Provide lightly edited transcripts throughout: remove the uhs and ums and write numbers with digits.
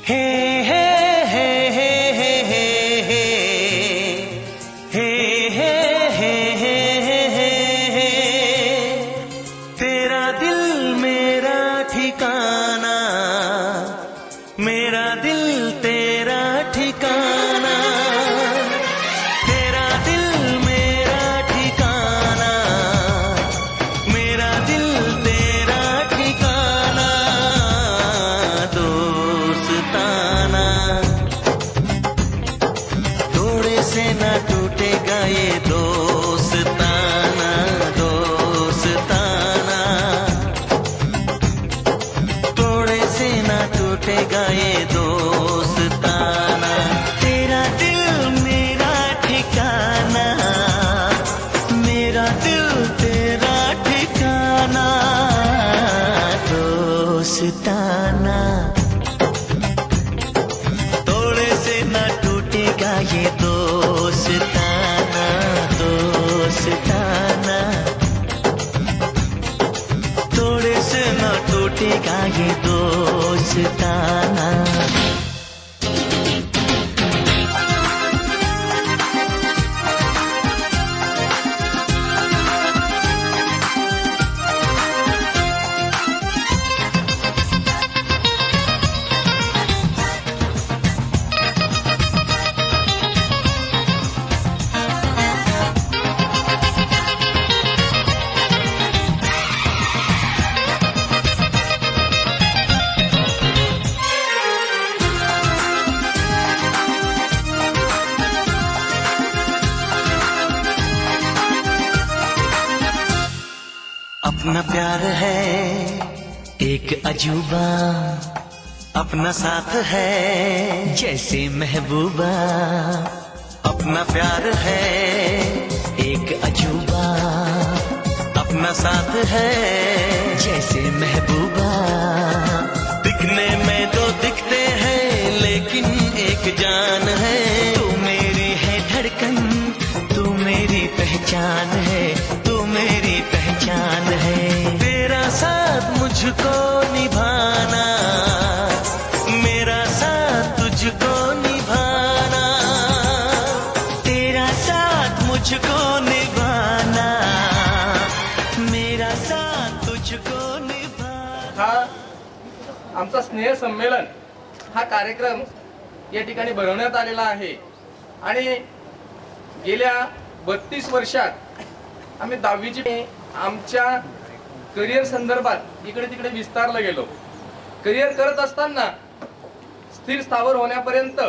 हे हे हे हे हे हे हे हे हे हे हे हे तेरा दिल मेरा ठिकाना, मेरा दिल तेरा ठिकाना, तेरा दिल मेरा ठिकाना, मेरा दिल तेरा ठिकाना, दोस्ताना। थोड़े से ना टूटेगा ये दोस्ताना, दोस्ताना। थोड़े से ना टूटेगा ये दोस्ताना। तेरा दिल मेरा ठिकाना, मेरा दिल तेरा ठिकाना, दोस्ताना। थोड़े से ना टूटेगा ये दोस्ताना, दोस्ताना। थोड़े से ना टूटेगा ये दोस्ताना। अपना प्यार है एक अजूबा, अपना साथ है जैसे महबूबा। अपना प्यार है एक अजूबा, अपना साथ है जैसे महबूबा। दिखने में दो दिखते हैं लेकिन एक जान है। तू मेरी है धड़कन, तू मेरी पहचान है, तू मेरी पहचान है। तेरा साथ मुझको निभाना, मेरा साथ तुझको निभाना। तेरा साथ मुझको निभाना, मेरा साथ तुझको निभाना। हा आमचा स्नेह संमेलन हा कार्यक्रम या ठिकाणी भरवण्यात आलेला आहे आणि गेल्या 32 वर्षात आम्ही 10वीची आमच्या करिअर संदर्भात इकडे तिकडे विस्तारला गेलो। करिअर करत असताना स्थिर स्थावर होण्यापर्यंत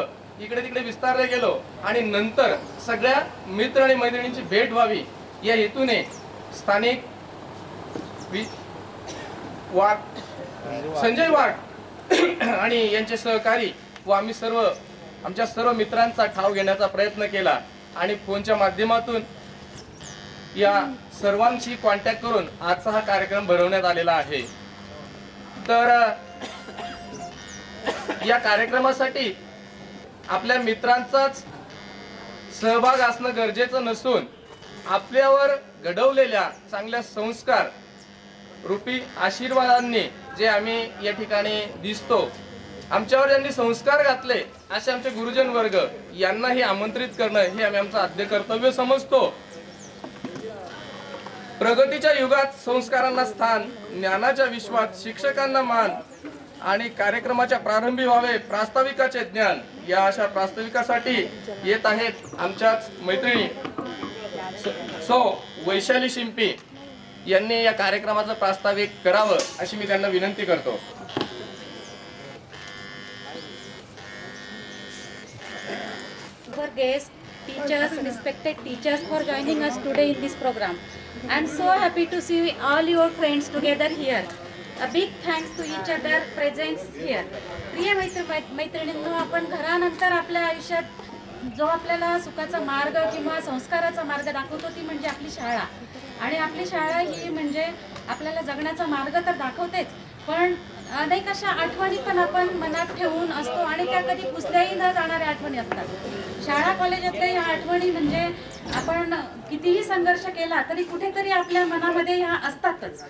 इकडे तिकडे विस्तारले गेलो आणि नंतर सगळ्या मित्र आणि मैत्रिणींची भेट व्हावी या हेतूने स्थानिक वाघ संजय वाघ आणि यांचे सहकारी व आम्ही सर्व आमच्या सर्व मित्रांचा ठाव घेण्याचा प्रयत्न केला आणि फोनच्या माध्यमातून या सर्वांशी कॉन्टॅक्ट करून आजचा हा कार्यक्रम भरवण्यात आलेला आहे। तर या कार्यक्रमासाठी आपल्या मित्रांचाच सहभाग असणं गरजेचं नसून आपल्यावर घडवलेल्या चांगल्या संस्कार रूपी आशीर्वादांनी जे आम्ही या ठिकाणी दिसतो, आमच्यावर ज्यांनी संस्कार घातले असे आमचे गुरुजन वर्ग यांनाही आमंत्रित करणं हे आम्ही आमचं आद्य कर्तव्य समजतो। प्रगतीच्या युगात संस्कारांना स्थान, ज्ञानाच्या विश्वात शिक्षकांना मान आणि कार्यक्रमाच्या प्रारंभी व्हावे प्रास्ताविकाचे ज्ञान या अशा प्रास्ताविकासाठी येत आहेत आमच्याच मैत्रिणी सो वैशाली शिंपी यांनी या कार्यक्रमाचं प्रास्ताविक करावं अशी मी त्यांना विनंती करतो। Our guests, teachers, respected teachers for joining us today in this program. I am so happy to see all your friends together here. A big thanks to each other presence here. प्रिय मैत्रिणींनो, आपण घरानंतर आपल्या आयुष्यात जो आपल्याला सुखाचा मार्ग किंवा संस्काराचा मार्ग दाखवतो ती म्हणजे आपली शाळा। आणि आपली शाळा ही म्हणजे आपल्याला जगण्याचा मार्ग तर दाखवतेच, पण अनेक अशा आठवणी पण आपण मनात ठेवून असतो आणि त्या कधी पुसल्याही न जाणाऱ्या आठवणी असतात. शाळा कॉलेजातल्या या आठवणी म्हणजे आपण कितीही संघर्ष केला तरी कुठेतरी आपल्या मनामध्ये ह्या असतातच.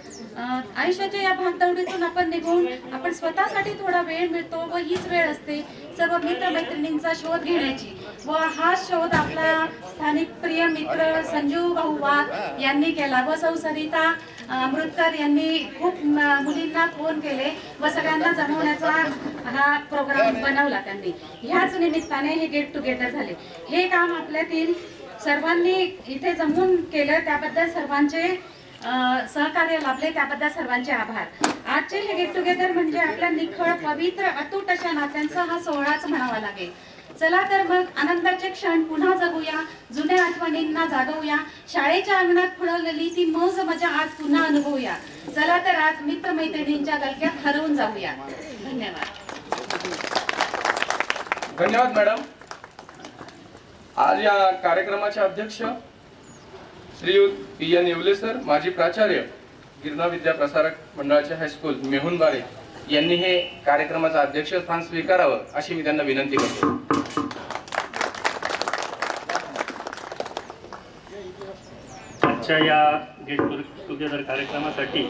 आयुष्याच्या या भागदौडीतून आपण निघून आपण स्वतःसाठी थोडा वेळ मिळतो व हीच वेळ असते सर्व मित्रमैत्रिणींचा शोध घेण्याची. व हा शोध आपला स्थानिक प्रिय मित्र संजू भाऊ वाघ यांनी केला व सौ सरिता अमृतकर यांनी खूप मुलींना फोन केले व सगळ्यांना जमवण्याचा हा प्रोग्राम बनवला त्यांनी. ह्याच निमित्ताने हे गेट टुगेदर झाले. हे काम आपल्यातील सर्वांनी इथे जमून केलं, त्याबद्दल सर्वांचे सहकार्य लाभले, त्याबद्दल सर्वांचे आभार. आजचे हे गेट टुगेदर म्हणजे आपल्या निखळ पवित्र अतूट अशा नात्यांचा हा सोहळाच म्हणावा लागेल. चला तर मग आनंदाचे क्षण पुन्हा जगूया, जुन्या आठवणींना जागवूया, शाळेच्या अंगणात फुलवलेली ती मौज मजा आज पुन्हा अनुभवूया. चला तर आज मित्रमैत्रिणींच्या गलक्यात हरवून जाऊया. धन्यवाद. धन्यवाद मॅडम. आज या कार्यक्रमाचे अध्यक्ष श्रीयुत पी.एन. येवले सर, माजी प्राचार्य, गिरणा विद्या प्रसारक मंडळाचे हायस्कूल मेहुणबारे यांनी हे कार्यक्रमाचं अध्यक्षस्थान स्वीकारावं अशी मी त्यांना विनंती करतो. आजच्या या गेट टुगेदर कार्यक्रमासाठी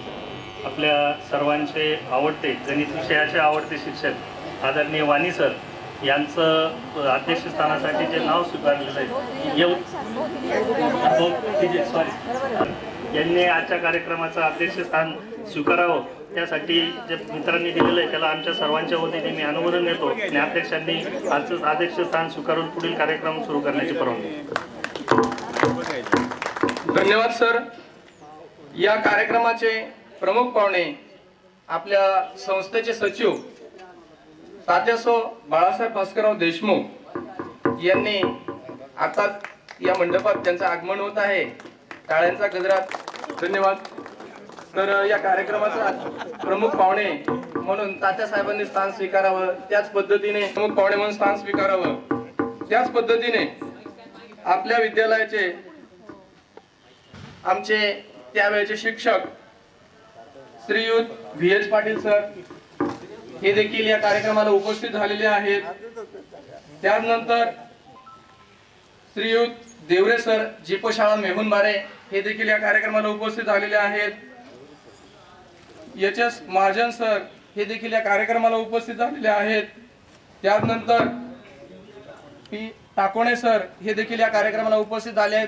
आपल्या सर्वांचे आवडते गणित विषयाचे आवडते शिक्षक आदरणीय वाणी सर यांचं अध्यक्षस्थानासाठी जे नाव स्वीकारलेलं आहे यांनी आजच्या कार्यक्रमाचं अध्यक्षस्थान स्वीकारावं त्यासाठी जे मित्रांनी दिलेलं आहे त्याला आमच्या सर्वांच्या वतीने मी अनुमोदन देतो आणि अध्यक्षांनी आजचं अध्यक्षस्थान स्वीकारून पुढील कार्यक्रम सुरू करण्याची परवानगी. धन्यवाद सर. या कार्यक्रमाचे प्रमुख पाहुणे आपल्या संस्थेचे सचिव तात्यासो बाळासाहेब भास्करराव देशमुख यांनी आता या मंडपात त्यांचं आगमन होत आहे. टाळ्यांचा गजरात धन्यवाद. तर या कार्यक्रमाचा प्रमुख पाहुणे म्हणून तात्यासाहेबांनी स्थान स्वीकारावं, त्याच पद्धतीने प्रमुख पाहुणे म्हणून स्थान स्वीकारावं. त्याच पद्धतीने आपल्या विद्यालयाचे आमचे त्यावेळेचे शिक्षक श्रीयुत व्ही.एच. पाटील सर हे देखील या कार्यक्रमाला उपस्थित झालेले आहेत. त्यानंतर श्रीयुत देवरे सर, जीपो शाळा मेहुणबारे हे देखील या कार्यक्रमाला उपस्थित झालेले आहेत. एच.एस. महाजन सर हे देखील या कार्यक्रमाला उपस्थित झालेले आहेत. त्यानंतर पी. टाकोणे सर हे देखील या कार्यक्रमाला उपस्थित झाले आहेत.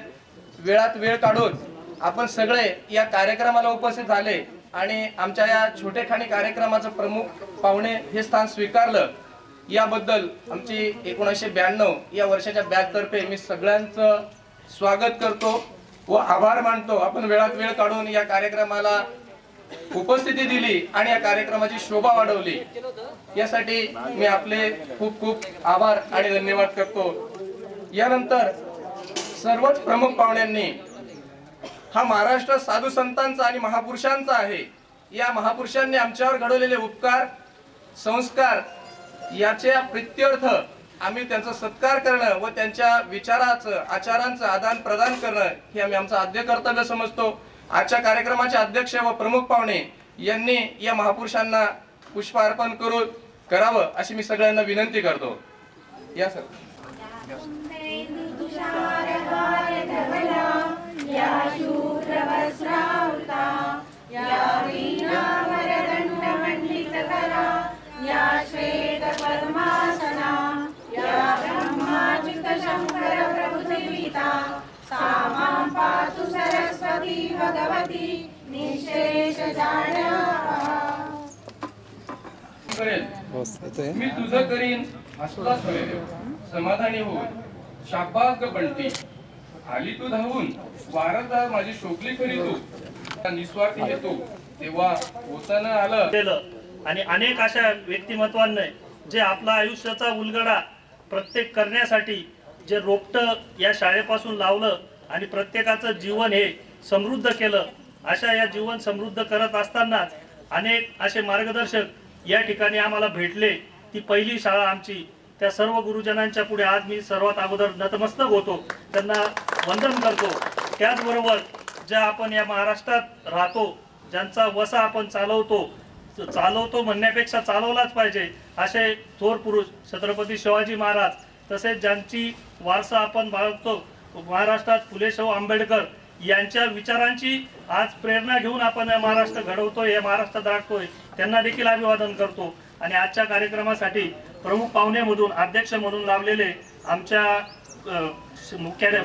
वेळात वेळ काढून आपण सगळे या कार्यक्रमाला उपस्थित झाले आणि आमच्या या छोटेखानी कार्यक्रमाचं प्रमुख पाहुणे हे स्थान स्वीकारलं याबद्दल आमची 1992 या वर्षाच्या बॅच तर्फे मी सगळ्यांचं स्वागत करतो व आभार मानतो. आपण वेळात वेळ काढून या कार्यक्रमाला उपस्थिती दिली आणि या कार्यक्रमाची शोभा वाढवली यासाठी मी आपले खूप खूप आभार आणि धन्यवाद करतो. यानंतर सर्वच प्रमुख पाहुण्यांनी हा महाराष्ट्र साधू संतांचा आणि महापुरुषांचा आहे. या महापुरुषांनी आमच्यावर घडवलेले उपकार संस्कार याच्या प्रित्यर्थ आम्ही त्यांचा सत्कार करणं व त्यांच्या विचाराचं आचारांचं आदान प्रदान करणं हे आम्ही आमचं आद्य कर्तव्य समजतो. आजच्या कार्यक्रमाचे अध्यक्ष व प्रमुख पाहुणे यांनी या महापुरुषांना पुष्पार्पण करावं अशी मी सगळ्यांना विनंती करतो. या सर. सरस्वती भगवती निशेष मी तुझं करीन हसला समाधानी होऊन शाबास ग बंटी आली तू धावून वारंदार माझी शोभली खरी तू निस्वार्थी हेतू तेव्हा होताना आलं. आणि अनेक अशा व्यक्तिमत्वांनी जे आपला आयुष्याचा उलगडा प्रत्येक करण्यासाठी जे रोपटं या शाळेपासून लावलं आणि प्रत्येकाचं जीवन हे समृद्ध केलं. अशा या जीवन समृद्ध करत असतानाच अनेक असे मार्गदर्शक या ठिकाणी आम्हाला भेटले. ती पहिली शाळा आमची. त्या सर्व गुरुजनांच्या पुढे आज मी सर्वात अगोदर नतमस्तक होतो, त्यांना वंदन करतो. त्याचबरोबर ज्या आपण या महाराष्ट्रात राहतो ज्यांचा वसा आपण चालवतो म्हणण्यापेक्षा चालवलाच पाहिजे असे थोर पुरुष छत्रपती शिवाजी महाराज, तसेच ज्यांची वारसा आपण बाळगतो महाराष्ट्रात फुले शाहू आंबेडकर यांच्या विचारांची आज प्रेरणा घेऊन आपण महाराष्ट्र घडवतोय, हे महाराष्ट्र दाटतोय, त्यांना देखील अभिवादन करतो. आणि आजच्या कार्यक्रमासाठी प्रमुख पाहुण्यामधून अध्यक्ष म्हणून लाभलेले आमच्या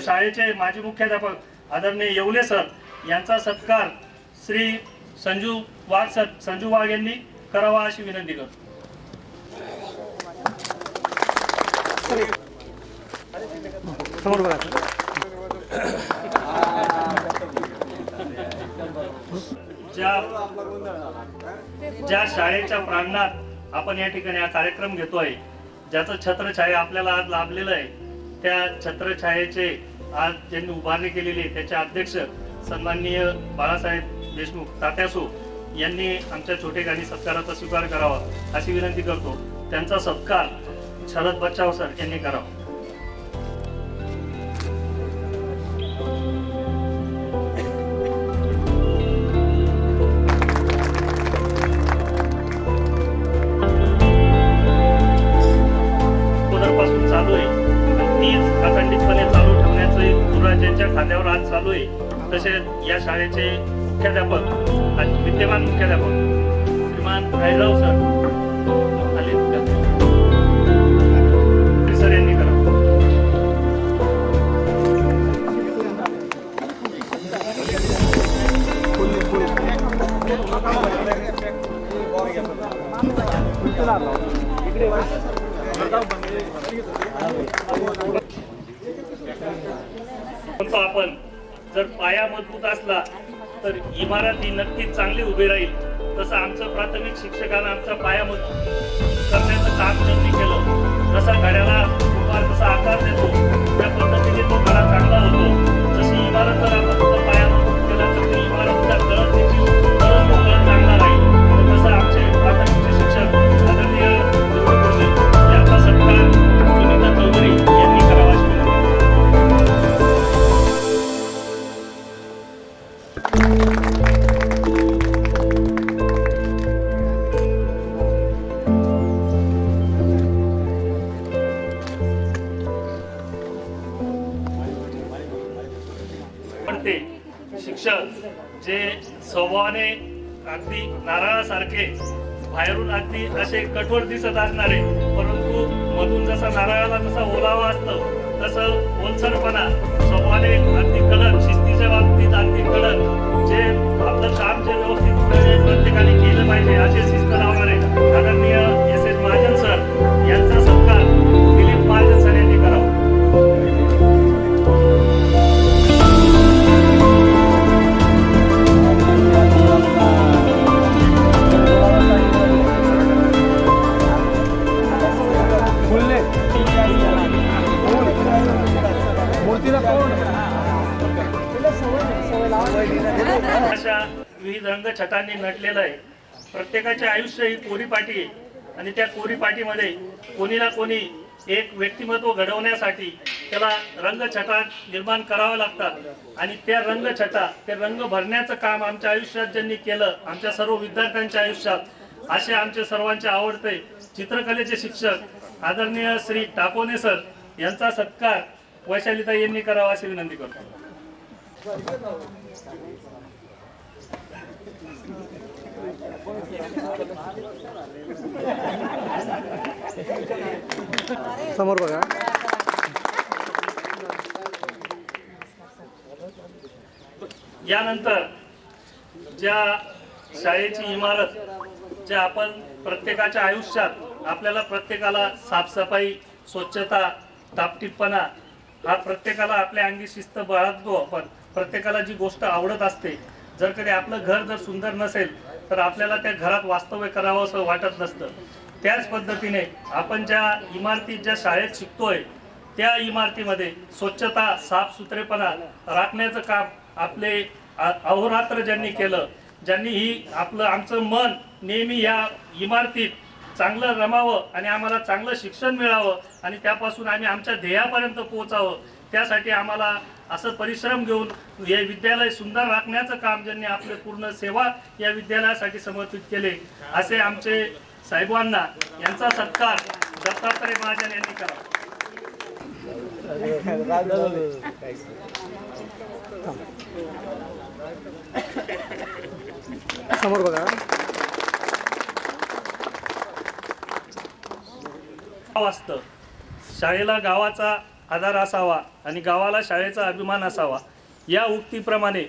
शाळेचे माजी मुख्याध्यापक आदरणीय येवले सर यांचा सत्कार श्री संजू वाघ यांनी करावा अशी विनंती करतो. ज्या शाळेच्या प्रांगणात आपण या ठिकाणी हा कार्यक्रम घेतोय, ज्याचं छत्रछाया आपल्याला आज लाभलेलं आहे, त्या छत्रछायेचे आज ज्यांनी उभारणी केलेली आहे त्याचे अध्यक्ष सन्माननीय बाळासाहेब देशमुख तात्यासो यांनी आमच्या छोटेखानी सत्काराचा स्वीकार करावा अशी विनंती करतो. त्यांचा सत्कार शरद बच्चाव सर यांनी करावा. चालू आहे तीच अखंडितपणे चालू ठेवण्याचं गुरुराजांच्या खात्यावर आज चालू आहे. तसेच या शाळेचे मुख्याध्यापक विद्यमान मुख्याध्यापक श्रीमान रायराव सर यांनी करावं. आपण जर पाया मजबूत असला तर इमारत ही नक्कीच चांगली उभी राहील. तसं आमचं प्राथमिक शिक्षकांना आमचा पाया मजबूत करण्याचं काम त्यांनी केलं. जसा घड्याला तसा आकार देतो त्या पद्धतीने तो घडा चांगला होतो. जशी इमारत जर आपण पाया मजबूत केला तर ती इमारतीचा कळस देखील चांगला राहील. तसं आमचे प्राथमिक शिक्षक आदरणीय यांचा सत्कार सुनीता चौधरी यांनी करावा. शिक्षक जे स्वभावाने अगदी नारळासारखे बाहेरून अगदी असे कठोर दिसत असणारे, परंतु मधून जसा नारळाला जसा ओलावा असतो तसं ओलसरपणा स्वभावाने अगदी कडक, शिस्तीच्या बाबतीत अगदी कडक, जे आपलं काम जे व्यवस्थित प्रत्येकाने केलं पाहिजे असे शिस्त लावणारे आदरणीय एस महाजन सर यांचा सत्कार दिलीप महाजन सर यांनी करावा. अशा विविध रंगछटांनी नटलेलं आहे. प्रत्येकाचे आयुष्य ही कोरीपाटी आहे आणि त्या कोरीपाटीमध्ये कोणी ना कोणी एक व्यक्तिमत्व घडवण्यासाठी त्याला रंगछटा निर्माण कराव्या लागतात आणि त्या रंगछटा ते रंग भरण्याचं काम आमच्या आयुष्यात ज्यांनी केलं, आमच्या सर्व विद्यार्थ्यांच्या आयुष्यात, असे आमचे सर्वांचे आवडते चित्रकलेचे शिक्षक आदरणीय श्री टाकोने सर यांचा सत्कार वैशालीताई यांनी करावा अशी विनंती करतो. समोर बघा. यानंतर ज्या शाळेची इमारत, ज्या आपण प्रत्येकाच्या आयुष्यात आपल्याला प्रत्येकाला साफसफाई, स्वच्छता, टापटीपणा हा प्रत्येकाला आपल्या अंगी शिस्त बाळगतो. आपण प्रत्येकाला जी गोष्ट आवडत असते, जर कधी आपलं घर जर सुंदर नसेल तर आपल्याला त्या घरात वास्तव्य करावं असं वाटत नसतं. त्याच पद्धतीने आपण ज्या इमारतीत ज्या शाळेत शिकतोय त्या इमारतीमध्ये स्वच्छता, साफसुथरेपणा राखण्याचं काम आपले अहोरात्र ज्यांनी केलं, ज्यांनी ही आमचं मन नेहमी या इमारतीत चांगलं रमावं आणि आम्हाला चांगलं शिक्षण मिळावं आणि त्यापासून आम्ही आमच्या ध्येयापर्यंत पोहोचावं, त्यासाठी आम्हाला असं परिश्रम घेऊन हे विद्यालय सुंदर राखण्याचं काम ज्यांनी आपले पूर्ण सेवा या विद्यालयासाठी समर्पित केले असे आमचे साहेबांना यांचा सत्कार दत्तात्रय महाजन यांनी करावा. समोर बघा. असतं शाळेला गावाचा आधार असावा आणि गावाला शाळेचा अभिमान असावा या उक्तीप्रमाणे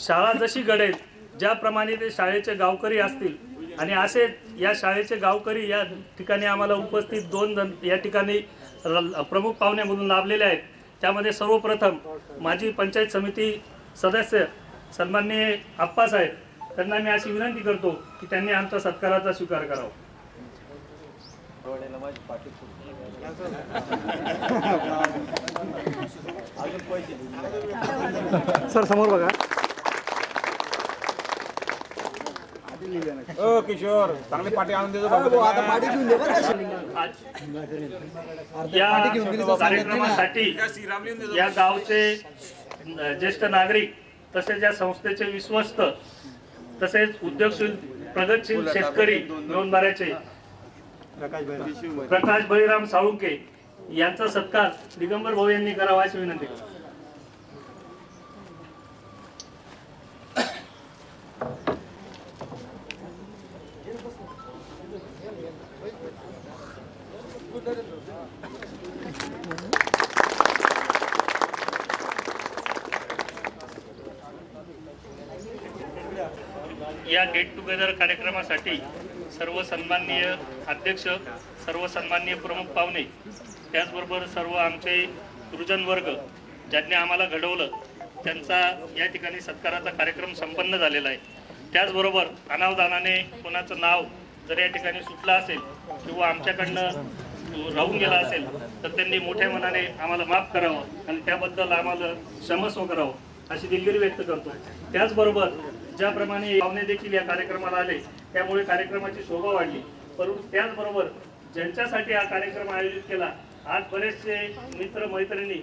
शाळा जशी घडेल ज्याप्रमाणे ते शाळेचे गावकरी असतील आणि असे या शाळेचे गावकरी या ठिकाणी आम्हाला उपस्थित 2 जण या ठिकाणी प्रमुख पाहुण्या लाभलेले आहेत. त्यामध्ये सर्वप्रथम माजी पंचायत समिती सदस्य सन्माननीय आप्पासाहेब, त्यांना मी अशी विनंती करतो की त्यांनी आमच्या सत्काराचा स्वीकार करावा. सर समोर बघा. किशोर चांगली पाठी आणून देतो. या कार्यक्रमासाठी या गावचे ज्येष्ठ नागरिक तसेच या संस्थेचे विश्वस्त तसेच उद्योगशील प्रगतशील शेतकरी मिळून बाराचे प्रकाश बळीराम साळुंके यांचा सत्कार दिगंबर भाऊ यांनी करावा अशी विनंती करतो. या गेट टुगेदर कार्यक्रमासाठी सर्व सन्माननीय अध्यक्ष, सर्व सन्माननीय प्रमुख पाहुणे, त्याचबरोबर सर्व आमचे गुरुजन वर्ग ज्यांनी आम्हाला घडवलं त्यांचा या ठिकाणी सत्काराचा कार्यक्रम संपन्न झालेला आहे. त्याचबरोबर अनावधानाने कोणाचं नाव जर या ठिकाणी सुटलं असेल किंवा आमच्याकडनं राहून गेला असेल तर त्यांनी मोठ्या मनाने आम्हाला माफ करावं आणि त्याबद्दल आम्हाला क्षमस्व करावं अशी दिलगिरी व्यक्त करतो. त्याचबरोबर ज्याप्रमाणे पाहुणे देखील या कार्यक्रमाला आले त्यामुळे कार्यक्रमाची शोभा वाढली, परंतु त्याचबरोबर ज्यांच्यासाठी हा कार्यक्रम आयोजित केला आज बरेचसे मित्र मैत्रिणी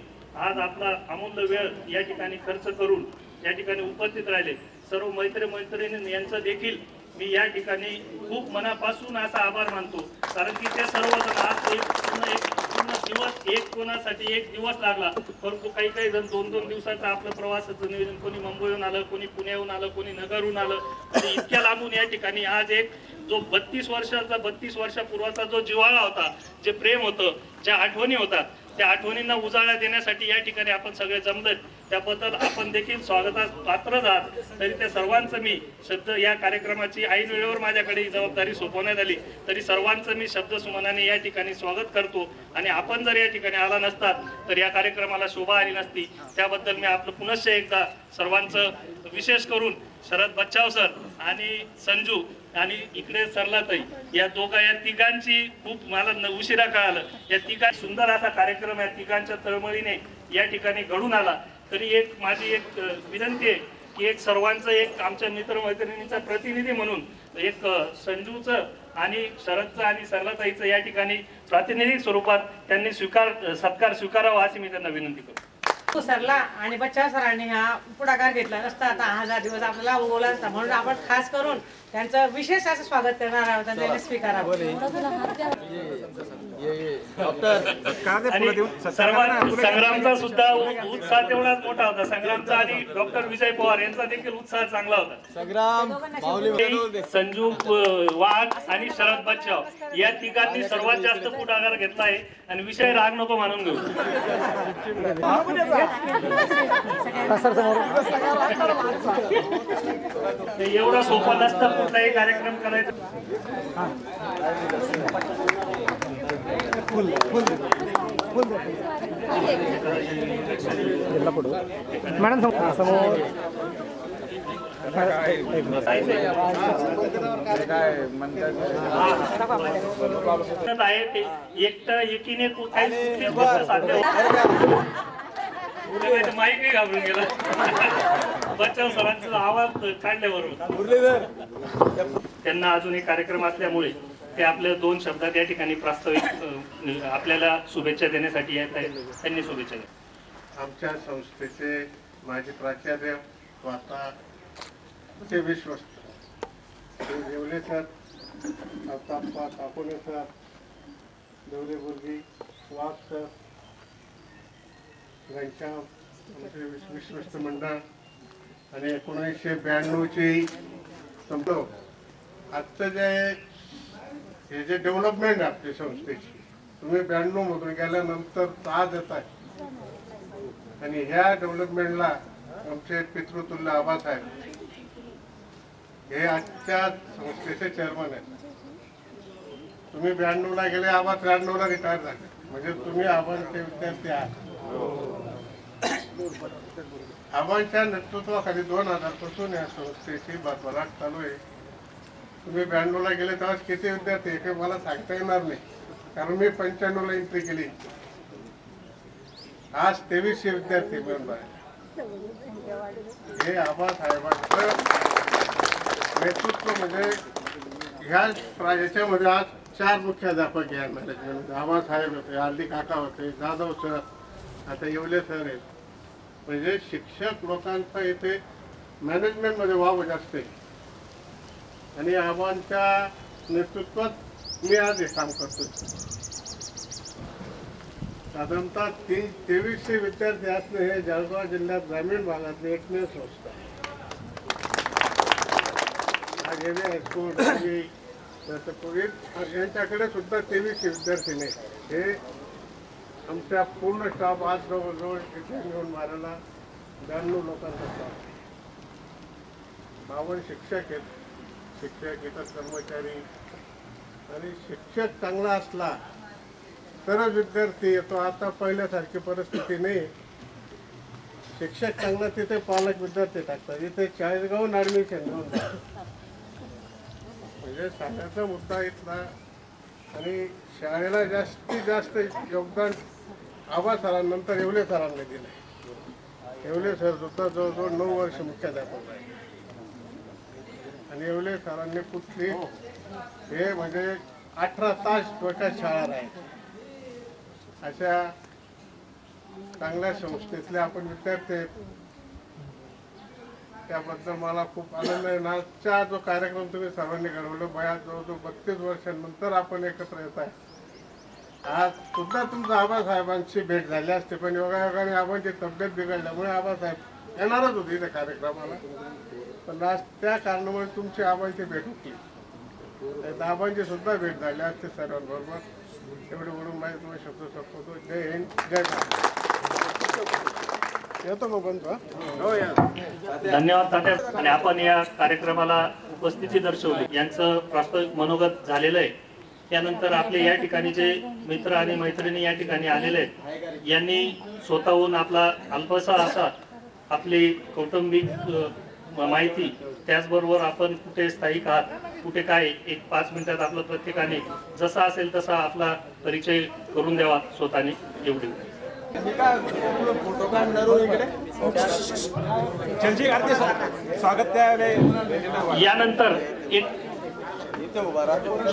आज आपला अमूल्य वेळ या ठिकाणी खर्च करून या ठिकाणी उपस्थित राहिले. सर्व मैत्रिणी यांचं देखील मी या ठिकाणी खूप मनापासून असा आभार मानतो, कारण की ते सर्वजण आज पूर्ण दिवस एक कोणासाठी एक दिवस लागला, परंतु काही जण 2-2 दिवसाचं आपलं प्रवासाचं नियोजन, कोणी मुंबईहून आलं, कोणी पुण्याहून आलं, कोणी नगरहून आलं आणि इतक्या लांबून या ठिकाणी आज एक जो 32 वर्षापूर्वाचा जो जिव्हाळा होता, जे प्रेम होतं, ज्या आठवणी होतात त्या आठवणींना उजाळा देण्यासाठी या ठिकाणी आपण सगळे जमलेत. त्याबद्दल आपण देखील स्वागतास पात्र आहात. तरी त्या सर्वांचं मी शब्द या कार्यक्रमाची ऐन वेळेवर माझ्याकडे ही जबाबदारी सोपवण्यात आली तरी सर्वांचं मी शब्द सुमनाने या ठिकाणी स्वागत करतो आणि आपण जर या ठिकाणी आला नसतात तर या कार्यक्रमाला शोभा आली नसती. त्याबद्दल मी आपलं पुनश्च एकदा सर्वांचं विशेष करून शरद बच्चाव सर आणि संजू आणि इकडे सरलाताई या तिघांची खूप मला उशिरा कळालं. या तिघा सुंदर असा कार्यक्रम या तिघांच्या तळमळीने या ठिकाणी घडून आला. तरी माझी एक विनंती आहे की एक सर्वांचं एक आमच्या मित्रमैत्रिणींचा प्रतिनिधी म्हणून एक संजूचं आणि शरदचं आणि सरलाताईचं या ठिकाणी प्रातिनिधिक स्वरूपात त्यांनी सत्कार स्वीकारावा अशी मी त्यांना विनंती करतो. सरला आणि बच्चा सरांनी हा पुढाकार घेतला नसता आता हा 1000 दिवस आपल्याला उगवला असता, म्हणून आपण खास करून त्यांचं विशेष असं स्वागत करणार आहोत आणि त्यांनी स्वीकारावं. संग्रामचा सुद्धा उत्साह तेवढाच मोठा होता. संग्रामचा आणि डॉक्टर विजय पवार यांचा देखील उत्साह चांगला होता. संजू वाघ आणि शरद बच्चाव या तिघांनी सर्वात जास्त पुढाकार घेतला आहे आणि विषय राग नको मानून घेऊ. एवढा सोपा नसतं कुठलाही कार्यक्रम करायचा. मॅडम समोर आहे ते एकीने माईकही घाबरून गेला. बच्चा सरांचा आवाज काढल्याबरोबर त्यांना अजून एक कार्यक्रम असल्यामुळे ते आपल्या 2 शब्दात या ठिकाणी प्रास्ताविक आपल्याला शुभेच्छा देण्यासाठी येत आहेत. त्यांनी शुभेच्छा द्या. आमच्या संस्थेचे माजी प्राचार्य व आता ते विश्वस्त देवले सर, अवताप्पा काकोले सर, देवले बुर्गी, वाघ सर, घनश्याम, आमचे विश्वस्त मंडळ आणि 1992ची संपलो. आजचं हे जे डेव्हलपमेंट आहे आपल्या संस्थेची, तुम्ही 92 मधून गेल्यानंतर आज येत आहे आणि ह्या डेव्हलपमेंटला आमचे पितृतुल्य आबासाहेब हे आजच्या संस्थेचे चेअरमन आहेत. तुम्ही 92ला गेले, आबा 93ला रिटायर झाले, म्हणजे तुम्ही आबांचे विद्यार्थी आहात. आबांच्या नेतृत्वाखाली 2000 पासून या संस्थेची भरभराट चालू आहे. तुम्ही 92ला गेले तेव्हा किती विद्यार्थी हे मला सांगता येणार नाही, कारण मी 95ला एंट्री केली. आज 2300 विद्यार्थी मिळून आहे. हे आबासाहेबांचं नेतृत्व म्हणजे याच्यामध्ये आज 4 मुख्याध्यापक आहे मॅनेजमेंट. आबासाहेब होते, आरडी काका होते, जाधव सर, आता येवले सर आहेत. म्हणजे शिक्षक लोकांचा इथे मॅनेजमेंटमध्ये वाव जास्त आहे आणि आबांच्या नेतृत्वात मी आज हे काम करतो. साधारणतः 2300 विद्यार्थी असणे हे जळगाव जिल्ह्यात ग्रामीण भागातली एकमेव संस्था आहे. आज हायस्कूल यांच्याकडे सुद्धा 2300 विद्यार्थी नाही. हे आमच्या पूर्ण स्टाफ आज जवळजवळ इथे मिळून मारायला 92 लोकांचा स्टाफ. 52 शिक्षक आहेत, शिक्षक इतर कर्मचारी. आणि शिक्षक चांगला असला तरच विद्यार्थी येतो. आता पहिल्यासारखी परिस्थिती नाही. शिक्षक चांगला तिथे पालक विद्यार्थी टाकतात. इथे 40 गावून ॲडमिशन घेऊन जातात. म्हणजे सांगायचा मुद्दा इथला. आणि शाळेला जास्तीत जास्त योगदान आबा सरांनंतर येवले सरांनी दिलं. येवले सर सुद्धा जवळजवळ 9 वर्ष मुख्याध्यापक आहे. आणि येवले सरांनी कुठली हे म्हणजे 18 तास डोक्यात शाळा राहील अशा चांगल्या संस्थेतले आपण विद्यार्थी आहेत. त्याबद्दल मला खूप आनंद आहे. आजचा जो कार्यक्रम तुम्ही सर्वांनी घडवला, बऱ्याच जवळजवळ 32 वर्षांनंतर आपण एकत्र येत आहे. आज सुद्धा तुमच्या आबासाहेबांची भेट झाली असते, पण योगायोगाने आबांची तब्येत बिघडल्यामुळे आबासाहेब येणारच होते इथे कार्यक्रमाला. पण आज त्या कारणामुळे तुमची आबांची भेट होती. आबांची सुद्धा भेट झाली असते सर्वांबरोबर. एवढे बोलून माझे तुम्ही शब्द संपवतो. जय हिंद, जय महाराष्ट्र. येतो मग बनतो. हो या. धन्यवाद तात्या. आणि आपण या कार्यक्रमाला उपस्थिती दर्शवली, यांचं प्रास्ताविक मनोगत झालेलं आहे. त्यानंतर आपले या ठिकाणीचे मित्र आणि मैत्रिणी या ठिकाणी आलेले आहेत. यांनी स्वतःहून आपला अल्पसा असा आपली कौटुंबिक माहिती, त्याचबरोबर आपण कुठे स्थायिक आहात, कुठे काय, एक 5 मिनिटात आपलं प्रत्येकाने जसा असेल तसा आपला परिचय करून द्यावा स्वतःने. एवढी यानंतर एक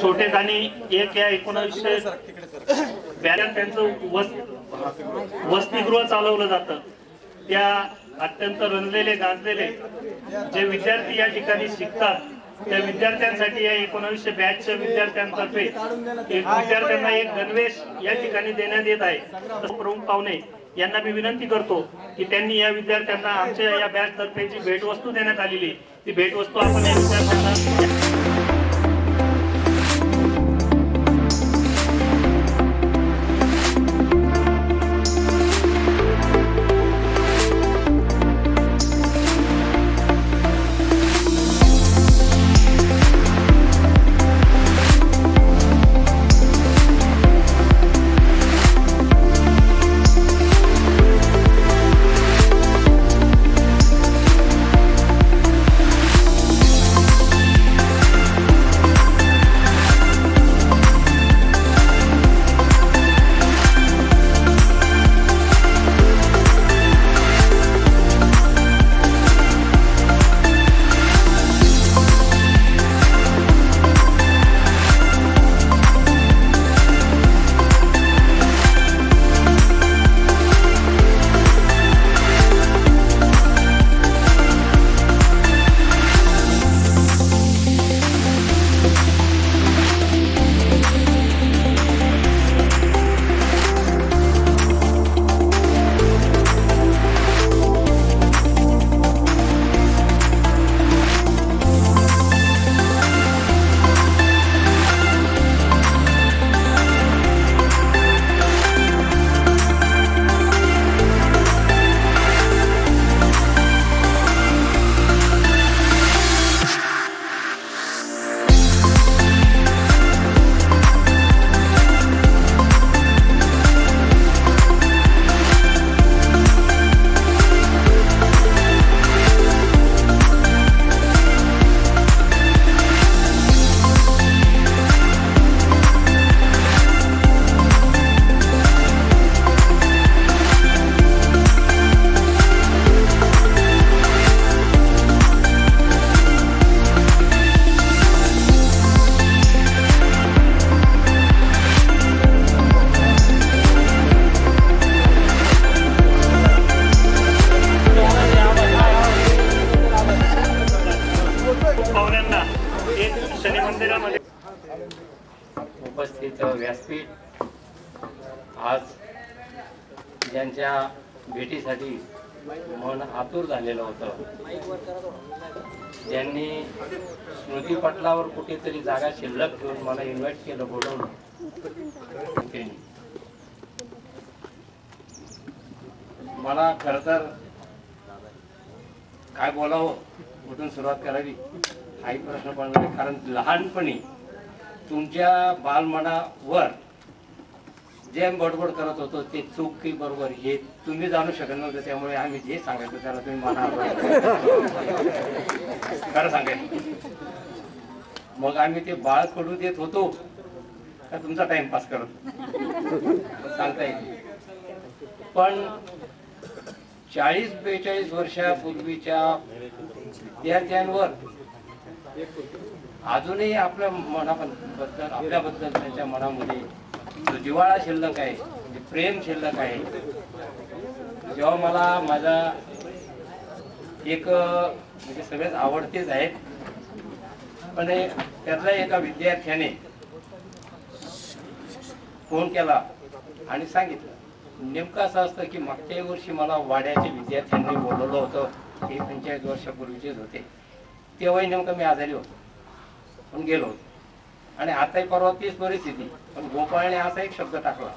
छोटेखानी एक या 1992 त्यांचं वसतिगृह चालवलं जातं. त्या अत्यंत रंजलेले गाजलेले जे विद्यार्थी या ठिकाणी शिकतात, त्या विद्यार्थ्यांसाठी या 1992च्या विद्यार्थ्यांतर्फे विद्यार्थ्यांना एक गणवेश या ठिकाणी देण्यात येत आहे. प्रमुख पाहुणे यांना मी विनंती करतो की त्यांनी या विद्यार्थ्यांना आमच्या या बॅच तर्फे जी भेटवस्तू देण्यात आलेली, ती भेटवस्तू आपण या विद्यार्थ्यांना उपस्थित व्यासपीठ, आज ज्यांच्या भेटीसाठी मन आतुर झालेलं होतं, ज्यांनी स्मृतीपटलावर कुठेतरी जागा शिल्लक ठेवून मला इन्व्हाइट केलं, बोलवलं, मला खर तर काय बोलावं, कुठून सुरुवात करावी हाही प्रश्न पडला. कारण लहानपणी तुमच्या बालमनावर जे बडबड करत होतो ते चूक की बरोबर हे तुम्ही जाणू शकत नव्हते. त्यामुळे आम्ही जे सांगायचं त्याला तुम्ही मनावर खरं सांगायचं. मग आम्ही ते बाळ कडू देत होतो का तुमचा टाइमपास करत सांगता येईल. पण 40-42 वर्षापूर्वीच्या विद्यार्थ्यांवर अजूनही आपल्या मनाबद्दल, आपल्याबद्दल त्यांच्या मनामध्ये जो जिव्हाळा शिल्लक आहे, जे प्रेम शिल्लक आहे. जेव्हा मला माझा एक म्हणजे सगळेच आवडतेच आहेत, पण त्यातल्या एका विद्यार्थ्याने फोन केला आणि सांगितलं, नेमकं असं असतं की मागच्या वर्षी मला वाड्याच्या विद्यार्थ्यांनी बोलवलं होतं, ते 45 वर्षापूर्वीचेच होते. तेव्हाही नेमकं मी आजारी होतो पण गेलो होतो. आणि आताही परवा तीच परिस्थिती. पण गोपाळने असा एक शब्द टाकला,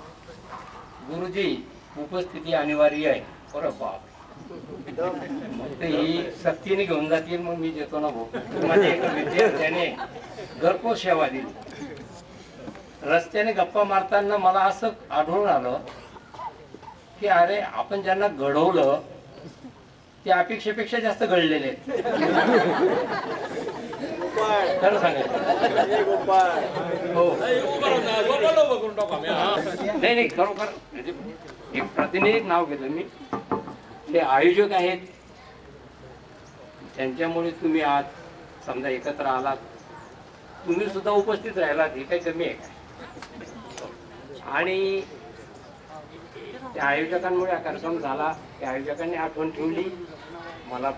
गुरुजी उपस्थिती अनिवार्य आहे. बरं बाप, मग ते ही सक्तीने घेऊन जातील. मग मी देतो ना भाऊ. माझ्या एका विद्यार्थ्याने घरपोच सेवा दिली. रस्त्याने गप्पा मारताना मला असं आढळून आलं की अरे, आपण ज्यांना घडवलं ते अपेक्षेपेक्षा जास्त घडलेले आहेत. खरं सांगायचं हो. नाही खरोखर म्हणजे एक प्रतिनिधिक नाव घेतलं मी. ते आयोजक आहेत, त्यांच्यामुळे तुम्ही आज समजा एकत्र आलात, तुम्ही सुद्धा उपस्थित राहिलात, हे काही कमी आहे का? आणि त्या आयोजकांमुळे हा कार्यक्रम झाला. त्या आयोजकांनी आठवण ठेवली, मला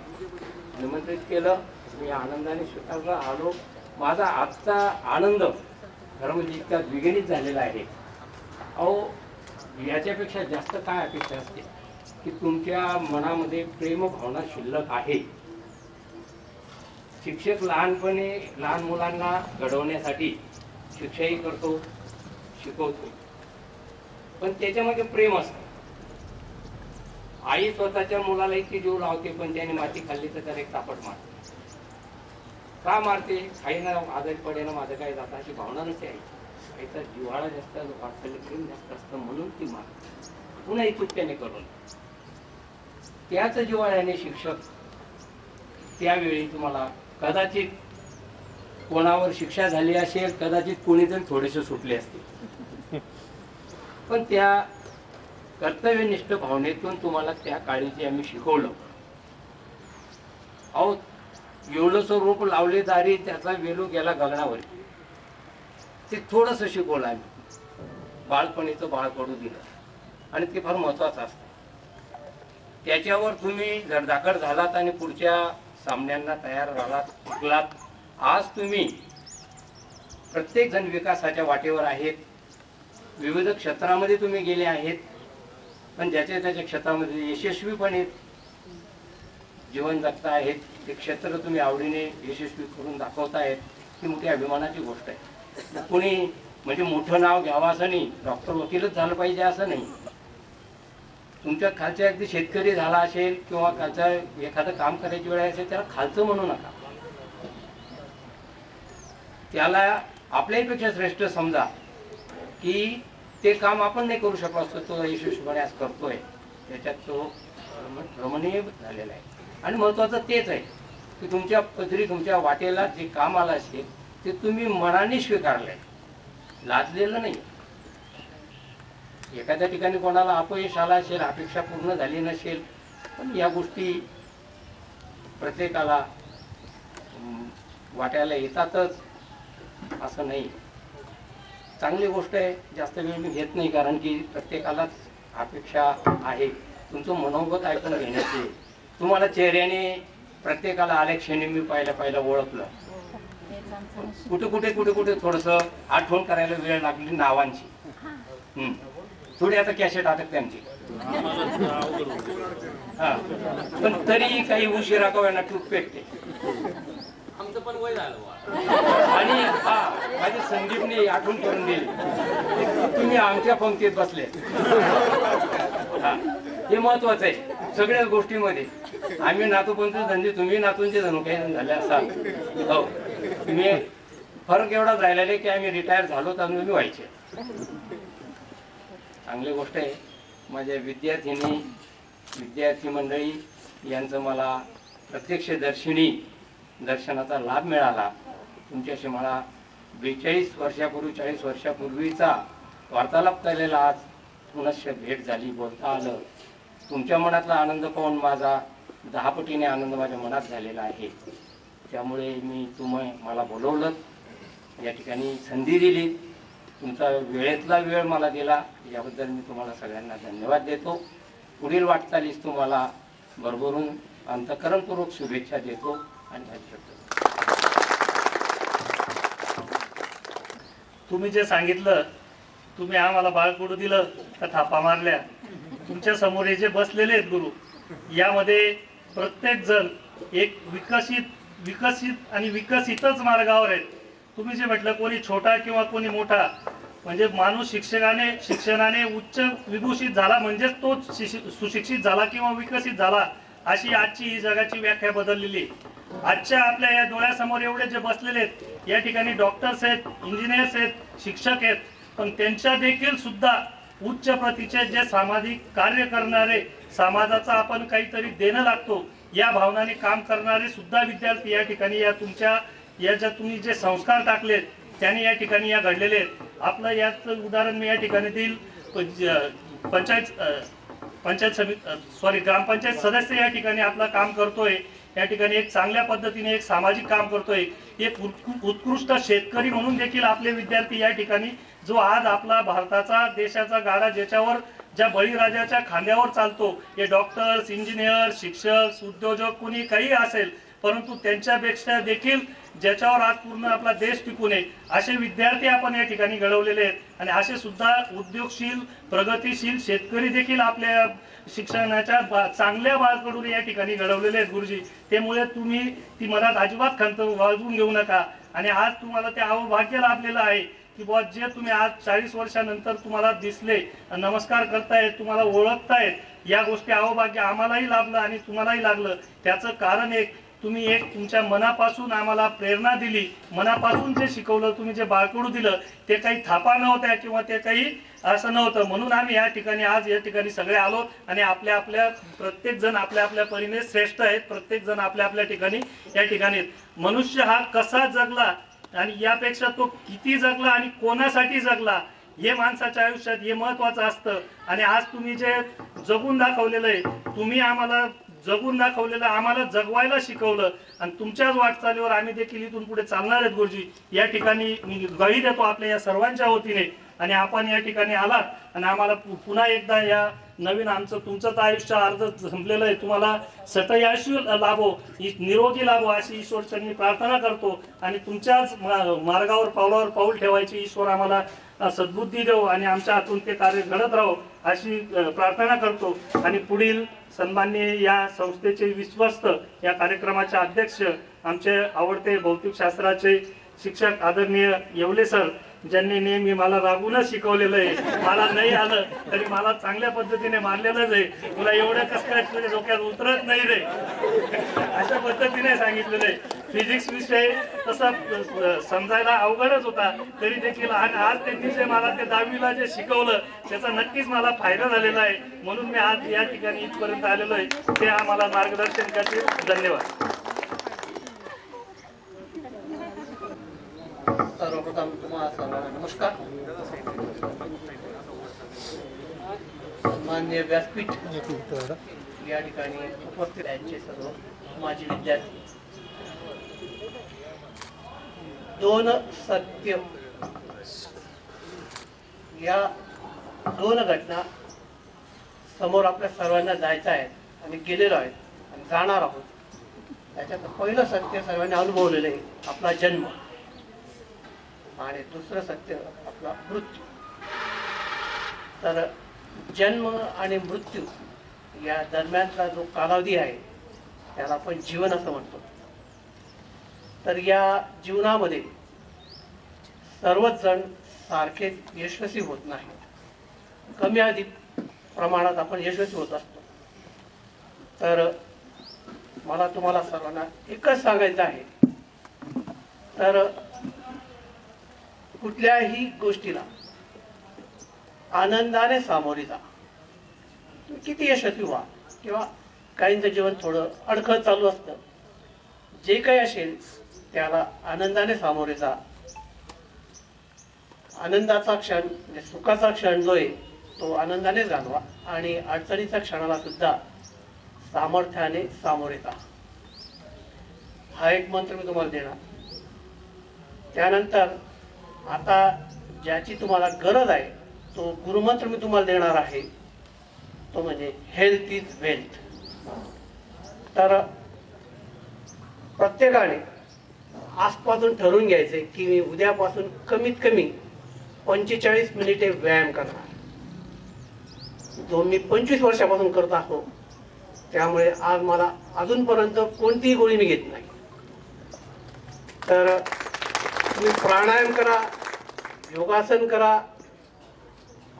निमंत्रित केलं, मी आनंदाने स्वीकारला, आलो. माझा आजचा आनंद खरं म्हणजे इतका द्विगुणित झालेला आहे. अहो, याच्यापेक्षा जास्त काय अपेक्षा असते की तुमच्या मनामध्ये प्रेम भावना शिल्लक आहे. शिक्षक लहानपणी लहान मुलांना घडवण्यासाठी शिक्षाही करतो, शिकवतो, पण त्याच्यामध्ये प्रेम असतं. आई स्वतःच्या मुलाला इतकी जीव लावते, पण त्याने माती खाल्ली तर त्याला एक तापट मारते. का मारते? आईना आजारी पडेना माझं काय जातं अशी भावना नसते. आईचा जिव्हाळा जास्त, वाटलेलं प्रेम जास्त असतं, म्हणून ती मारते. पुन्हा ही चूक त्याने करून. त्याच जिव्हाळ्याने शिक्षक त्यावेळी तुम्हाला कदाचित कोणावर शिक्षा झाली असेल, कदाचित कोणीतरी थोडेसे सुटले असतील, पण त्या कर्तव्यनिष्ठ भावनेतून तुम्हाला त्या काळीचे आम्ही शिकवलं. अहो, एवढंसं रोप लावले दारी, त्याचा वेलू गेला गगनावर, ते थोडंसं शिकवलं आम्ही. बाळपणीचं बाळ पडू दिलं, आणि ते फार महत्वाचं असतं. त्याच्यावर तुम्ही धडधाकड झालात आणि पुढच्या सामन्यांना तयार झालात, शिकलात. आज तुम्ही प्रत्येक जण विकासाच्या वाटेवर आहेत, विविध क्षेत्रामध्ये तुम्ही गेले आहेत, पण ज्याच्या त्याच्या क्षेत्रामध्ये यशस्वीपणे जीवन जगता आहेत. ते क्षेत्र तुम्ही आवडीने यशस्वी करून दाखवतायत, ही मोठी अभिमानाची गोष्ट आहे. कोणी म्हणजे मोठं नाव घ्यावं असं नाही, डॉक्टर वकीलच झालं पाहिजे असं नाही. तुमच्या खालच्या अगदी शेतकरी झाला असेल किंवा खालच्या एखादं काम करायची वेळ असेल, त्याला खालचं म्हणू नका. त्याला आपल्यापेक्षा श्रेष्ठ समजा की ते काम आपण नाही करू शकलो असतो, तो यशस्वीपणे आज करतोय, त्याच्यात तो रमणीय झालेला आहे. आणि महत्वाचं तेच आहे की तुमच्या पदरी, तुमच्या वाटेला जे काम आलं असेल ते तुम्ही मनाने स्वीकारलंय, लादलेलं नाही. एखाद्या ठिकाणी कोणाला अपयश आला असेल, अपेक्षा पूर्ण झाली नसेल, पण या गोष्टी प्रत्येकाला वाटायला येतातच असं नाही. चांगली गोष्ट आहे. जास्त वेळ मी घेत नाही, कारण की प्रत्येकालाच अपेक्षा आहे तुमचं मनोगत ऐकून घेण्याची. तुम्हाला चेहऱ्याने प्रत्येकाला आल्या क्षणी मी पहिल्या ओळखलं. कुठे कुठे कुठे कुठे थोडस आठवण करायला वेळ लागली नावांची. थोडी आता कॅसेट अटकते आमची. हा, पण तरी काही उशिरा का होईना टूप पेटते. आमचं पण वय झालं. आणि हा, माझ्या संदीपने आठवण करून दिली, तुम्ही आमच्या पंक्तीत बसले. हे महत्वाचं आहे सगळ्याच गोष्टीमध्ये. आम्ही नातूपंच धंदे, तुम्ही नातूंचे जणू काही झाले असाल. हो, तुम्ही फरक एवढाच राहिलेला की आम्ही रिटायर झालो तर तुम्ही व्हायचे. चांगली गोष्ट आहे. माझ्या विद्यार्थी मंडळी यांचं मला प्रत्यक्ष दर्शनाचा लाभ मिळाला. तुमच्याशी मला 40 वर्षापूर्वीचा वार्तालाप केलेला आज पुनश्च भेट झाली, बोलता आलं. तुमच्या मनातला आनंद पाहून माझा 10 पटीने आनंद माझ्या मनात झालेला आहे. त्यामुळे तुम्ही मला बोलवलं, या ठिकाणी संधी दिली, तुमचा वेळेतला वेळ मला दिला, याबद्दल मी तुम्हाला सगळ्यांना धन्यवाद देतो. पुढील वाटचालीस तुम्हाला भरभरून अंतःकरणपूर्वक शुभेच्छा देतो आणि तुम्ही जे सांगितलं, तुम्ही आम्हाला बाळकडू दिलं का थापा मारल्या. तुमच्या समोर हे जे बसलेले आहेत गुरु, यामध्ये प्रत्येक जण एक विकसित आणि विकसितच मार्गावर आहेत. तुम्ही जे म्हटलं कोणी छोटा किंवा कोणी मोठा, म्हणजे माणूस शिक्षणाने उच्च विभूषित झाला म्हणजेच तो सुशिक्षित झाला किंवा विकसित झाला, अशी आजची ही जगाची व्याख्या बदललेली. आजच्या आपल्या या डोळ्यासमोर एवढे जे बसलेले आहेत, या ठिकाणी डॉक्टर्स आहेत, इंजिनियर्स आहेत, शिक्षक आहेत, पण त्यांच्या देखील सुद्धा उच्च प्रतीचे जे सामाजिक कार्य करणारे, समाजाचा आपण काहीतरी देणं लागतो या भावनाने काम करणारे सुद्धा विद्यार्थी या ठिकाणी या ज्या तुम्ही जे संस्कार टाकलेत त्यांनी या ठिकाणी या घडलेले आहेत. आपलं याचं उदाहरण मी या ठिकाणी देईल. ग्रामपंचायत सदस्य या ठिकाणी आपलं काम करतोय, या ठिकाणी एक चांगल्या पद्धतीने एक सामाजिक काम करतोय. एक उत्कृष्ट शेतकरी म्हणून देखील आपले विद्यार्थी या ठिकाणी, जो आज आपला भारताचा देशाचा गाडा ज्या बळीराजाच्या खांद्यावर चालतो, हे डॉक्टर्स, इंजिनियर, शिक्षक, उद्योजक कोणी काही असेल, परंतु त्यांच्यापेक्षा देखील ज्याच्यावर आज पूर्ण आपला देश टिकून आहे, असे विद्यार्थी आपण या ठिकाणी घडवलेले आहेत. आणि असे सुद्धा उद्योगशील, प्रगतीशील शेतकरी देखील आपल्या शिक्षणाच्या चांगल्या बाळकडून या ठिकाणी घडवलेले आहेत गुरुजी. त्यामुळे तुम्ही ती मनात अजिबात खंत वाजवून घेऊ नका. आणि आज तुम्हाला ते अहोभाग्य लाभलेलं आहे की बुवा, जे तुम्ही आज 40 वर्षानंतर तुम्हाला दिसले, नमस्कार करतायत, तुम्हाला ओळखतायत, या गोष्टी अहोभाग्य आम्हालाही लाभलं आणि तुम्हालाही लागलं. त्याचं कारण तुम्ही तुमच्या मनापासून आम्हाला प्रेरणा दिली, मनापासून जे शिकवलं, तुम्ही जे बाळकडू दिलं, ते काही थापा नव्हत्या किंवा ते काही असं नव्हतं. म्हणून आम्ही आज या ठिकाणी सगळे आलो आणि प्रत्येक जण आपल्या परीने श्रेष्ठ आहेत. प्रत्येक जण आपल्या ठिकाणी या ठिकाणी. मनुष्य हा कसा जगला आणि यापेक्षा तो किती जगला आणि कोणासाठी जगला, हे माणसाच्या आयुष्यात हे महत्वाचं असतं. आणि आज तुम्ही जे जगून दाखवलेलं आहे, तुम्ही आम्हाला जगून दाखवलेलं, आम्हाला जगवायला शिकवलं आणि तुमच्याच वाटचालीवर आम्ही देखील इथून पुढे चालणार आहेत गुरुजी. या ठिकाणी मी ग्वाही देतो आपल्या या सर्वांच्या वतीने. आणि आपण या ठिकाणी आलात आणि आम्हाला पुन्हा एकदा या नवीन तुमचं तर आयुष्य अर्ध संपलेलं आहे, तुम्हाला सतयशस्वी लाभो, निरोगी लाभो अशी ईश्वरचरणी प्रार्थना करतो. आणि तुमच्याच मार्गावर पावलावर पाऊल ठेवायची ईश्वर आम्हाला सद्बुद्धी देव आणि आमच्या हातून ते कार्य घडत राहो अशी प्रार्थना करतो. आणि पुढील सन्माननीय या संस्थेचे विश्वस्त, या कार्यक्रमाचे अध्यक्ष, आमचे आवडते भौतिकशास्त्राचे शिक्षक आदरणीय येवले सर, ज्यांनी नेहमी मला रागूनच शिकवलेलं आहे. मला नाही आलं तरी मला चांगल्या पद्धतीने मारलेलंच आहे. तुला एवढं कसं काय तुझ्या डोक्यात उतरत नाही रे, अशा पद्धतीने सांगितलेलं आहे. फिजिक्स विषय तसा समजायला अवघडच होता, तरी देखील आज त्यांनी जे मला ते 10वीला जे शिकवलं त्याचा नक्कीच मला फायदा झालेला आहे. म्हणून मी आज या ठिकाणी इथपर्यंत आलेलो आहे. ते आम्हाला मार्गदर्शन करतील. धन्यवाद. सर्वप्रथम तुम्हाला सर्वांना नमस्कार. माननीय व्यासपीठ या ठिकाणी उपस्थित आहेत सर्व माझे विद्यार्थी. 2 सत्य, या 2 घटना समोर आपल्या सर्वांना जायचं आहे आणि गेलेलो आहेत आणि जाणार आहोत. त्याच्यात पहिलं सत्य सर्वांनी अनुभवलेलं आहे, आपला जन्म. आणि दुसरं सत्य आपला मृत्यू. तर जन्म आणि मृत्यू या दरम्यानचा जो कालावधी आहे त्याला आपण जीवन असं म्हणतो. तर या जीवनामध्ये सर्वच जण सारखेच यशस्वी होत नाही. कमी अधिक प्रमाणात आपण यशस्वी होत असतो. तर मला तुम्हाला सर्वांना एकच सांगायचं आहे, तर कुठल्याही गोष्टीला आनंदाने सामोरे जा. तुम्ही किती यशस्वी व्हा किंवा काहींचं जीवन थोडं अडखळ चालू असतं, जे काही असेल त्याला आनंदाने सामोरे जा. आनंदाचा क्षण म्हणजे सुखाचा क्षण जो आहे तो आनंदाने घालवा आणि अडचणीच्या क्षणाला सुद्धा सामर्थ्याने सामोरे जा. हा एक मंत्र मी तुम्हाला देणार. त्यानंतर आता ज्याची तुम्हाला गरज आहे तो गुरुमंत्र मी तुम्हाला देणार आहे, तो म्हणजे हेल्थ इज वेल्थ. तर प्रत्येकाने आजपासून ठरवून घ्यायचे की मी उद्यापासून कमीत कमी 45 मिनिटे व्यायाम करणार, जो मी 25 वर्षापासून करत असतो. त्यामुळे आज मला अजूनपर्यंत कोणतीही गोळी मी घेत नाही. तर तुम्ही प्राणायाम करा, योगासन करा,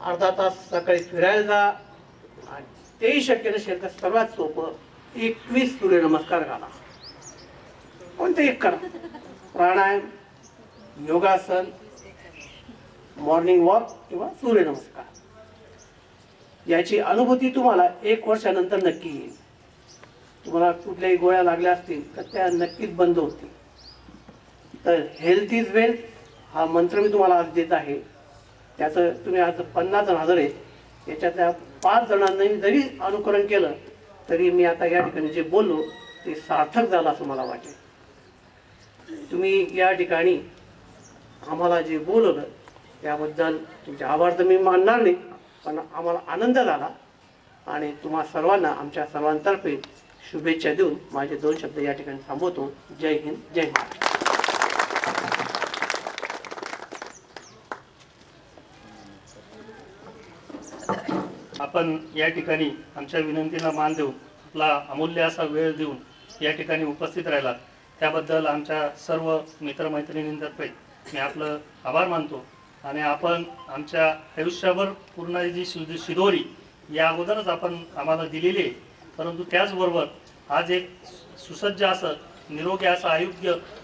अर्धा तास सकाळी फिरायला जा, आणि तेही शक्य नसेल तर सर्वात सोपं 21 सूर्यनमस्कार घाला. कोणते एक करा, प्राणायाम, योगासन, मॉर्निंग वॉक किंवा सूर्यनमस्कार. याची अनुभूती तुम्हाला 1 वर्षानंतर नक्की येईल. तुम्हाला कुठल्याही गोळ्या लागल्या असतील तर त्या नक्कीच बंद होतील. तर हेल्थ इज वेल्थ हा मंत्र मी तुम्हाला आज देत आहे. त्याचं तुम्ही आज 50 जण हजर आहेत, याच्यातल्या 5 जणांनी जरी अनुकरण केलं तरी मी आता या ठिकाणी जे बोललो ते सार्थक झालं असं मला वाटेल. तुम्ही या ठिकाणी आम्हाला जे बोलवलं त्याबद्दल तुमचे आभार तर मी मानणार नाही, पण आम्हाला आनंद झाला आणि तुम्हा सर्वांना आमच्या सर्वांतर्फे शुभेच्छा देऊन माझे 2 शब्द या ठिकाणी थांबवतो. जय हिंद, जय महाराष्ट्र. आपण या ठिकाणी आमच्या विनंतीला मान देऊन आपला अमूल्य असा वेळ देऊन या ठिकाणी उपस्थित राहिला त्याबद्दल आमच्या सर्व मित्रमैत्रिणींतर्फे मी आपलं आभार मानतो. आणि आपण आमच्या आयुष्यावर पूर्ण जी शिदोरी या अगोदरच आपण आम्हाला दिलेली आहे, परंतु त्याचबरोबर आज एक सुसज्ज असं निरोगी असं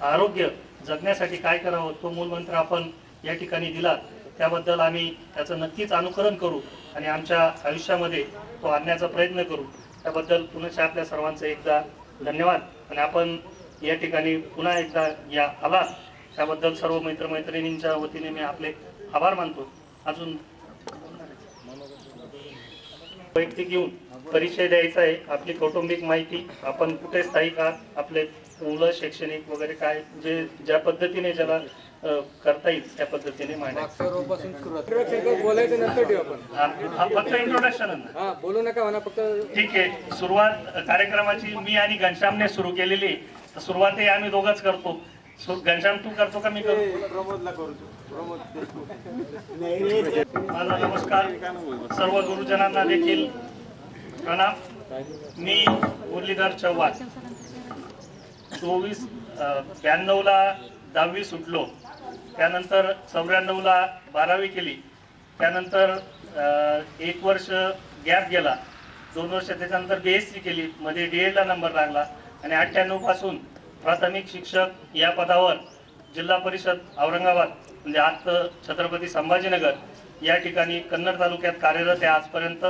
आरोग्य जगण्यासाठी काय करावं तो मूलमंत्र आपण या ठिकाणी दिला. त्याबद्दल आम्ही त्याचं नक्कीच अनुकरण करू आणि आमच्या आयुष्यामध्ये तो आणण्याचा प्रयत्न करू. त्याबद्दल पुन्हा आपल्या सर्वांचं एकदा धन्यवाद. आणि आपण या ठिकाणी पुन्हा एकदा या आला त्याबद्दल सर्व मित्रमैत्रिणींच्या वतीने मी आपले आभार मानतो. अजून वैयक्तिक येऊन परिचय द्यायचा आहे, आपली कौटुंबिक माहिती, आपण कुठे स्थायिक आहात, आपले मुलं शैक्षणिक वगैरे काय जे ज्या पद्धतीने ज्याला करता येईल त्या पद्धतीने मांडायचं. बोलायचं नंतर ठेवू आपण. फक्त इंट्रोडक्शन बोलू नका म्हणा फक्त. ठीक आहे. सुरुवात कार्यक्रमाची मी आणि घनश्यामने सुरू केलेली. तर सुरुवातही आम्ही दोघंच करतो. घनश्याम तू करतो का मी करतो? माझा नमस्कार सर्व गुरुजनांना देखील प्रणाम. मी मुरलीधर चव्हाण. 92ला 10वी सुटलो, त्यानंतर 94ला 12वी केली, त्यानंतर 1 वर्ष गॅप गेला, 2 वर्ष त्याच्यानंतर BSc केली, मध्ये DED ला नंबर लागला आणि 98 पासून प्राथमिक शिक्षक या पदावर जिल्हा परिषद औरंगाबाद म्हणजे आज छत्रपती संभाजीनगर या ठिकाणी कन्नड तालुक्यात कार्यरत आहे आजपर्यंत.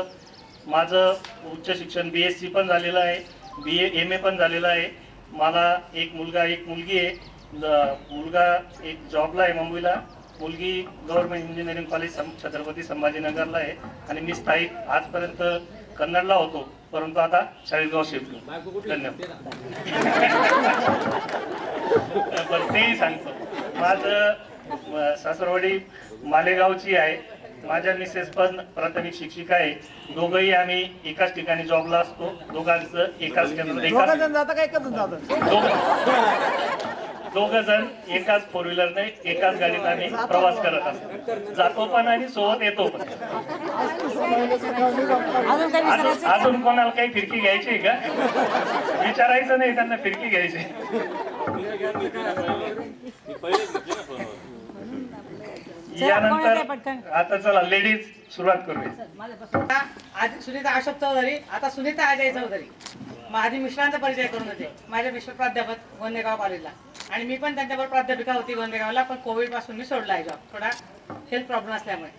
माझं उच्च शिक्षण BSc पण झालेलं आहे, BA MA पण झालेलं आहे. मला एक मुलगा एक मुलगी आहे. मुलगा एक जॉबला आहे मुंबईला, मुलगी गव्हर्नमेंट इंजिनिअरिंग कॉलेज छत्रपती संभाजीनगरला आहे. आणि मी स्थायिक आजपर्यंत कन्नडला होतो, परंतु आता चाळीसगाव शिफ्ट. धन्यवाद. पण तेही सांगतो, माझं सासरवाडी मालेगावची आहे. माझ्या मिसेस पण प्राथमिक शिक्षिका आहे. दोघंही आम्ही एकाच ठिकाणी जॉबला असतो. दोघांचं एकाच दोघं जण एकाच फोर व्हीलरने एकाच गाडीत आम्ही प्रवास करत असतो. जातो पण आणि सोबत येतो पण. अजून कोणाला काही फिरकी घ्यायची आहे का? विचारायचं नाही, त्यांना फिरकी घ्यायची. यानंतर आता चला लेडीज सुरुवात करूया. आधी सुनीता अशोक चौधरी, आता सुनीता अजय चौधरी. माझी मिस्टरांचा परिचय करून देते. माझे मिस्टर प्राध्यापक गोंदेगाव कॉलेजला, आणि मी पण त्यांच्याबरोबर प्राध्यापिका होती गोंदेगावला, पण कोविड पासून मी सोडला आहे जॉब, थोडा हेल्थ प्रॉब्लेम असल्यामुळे.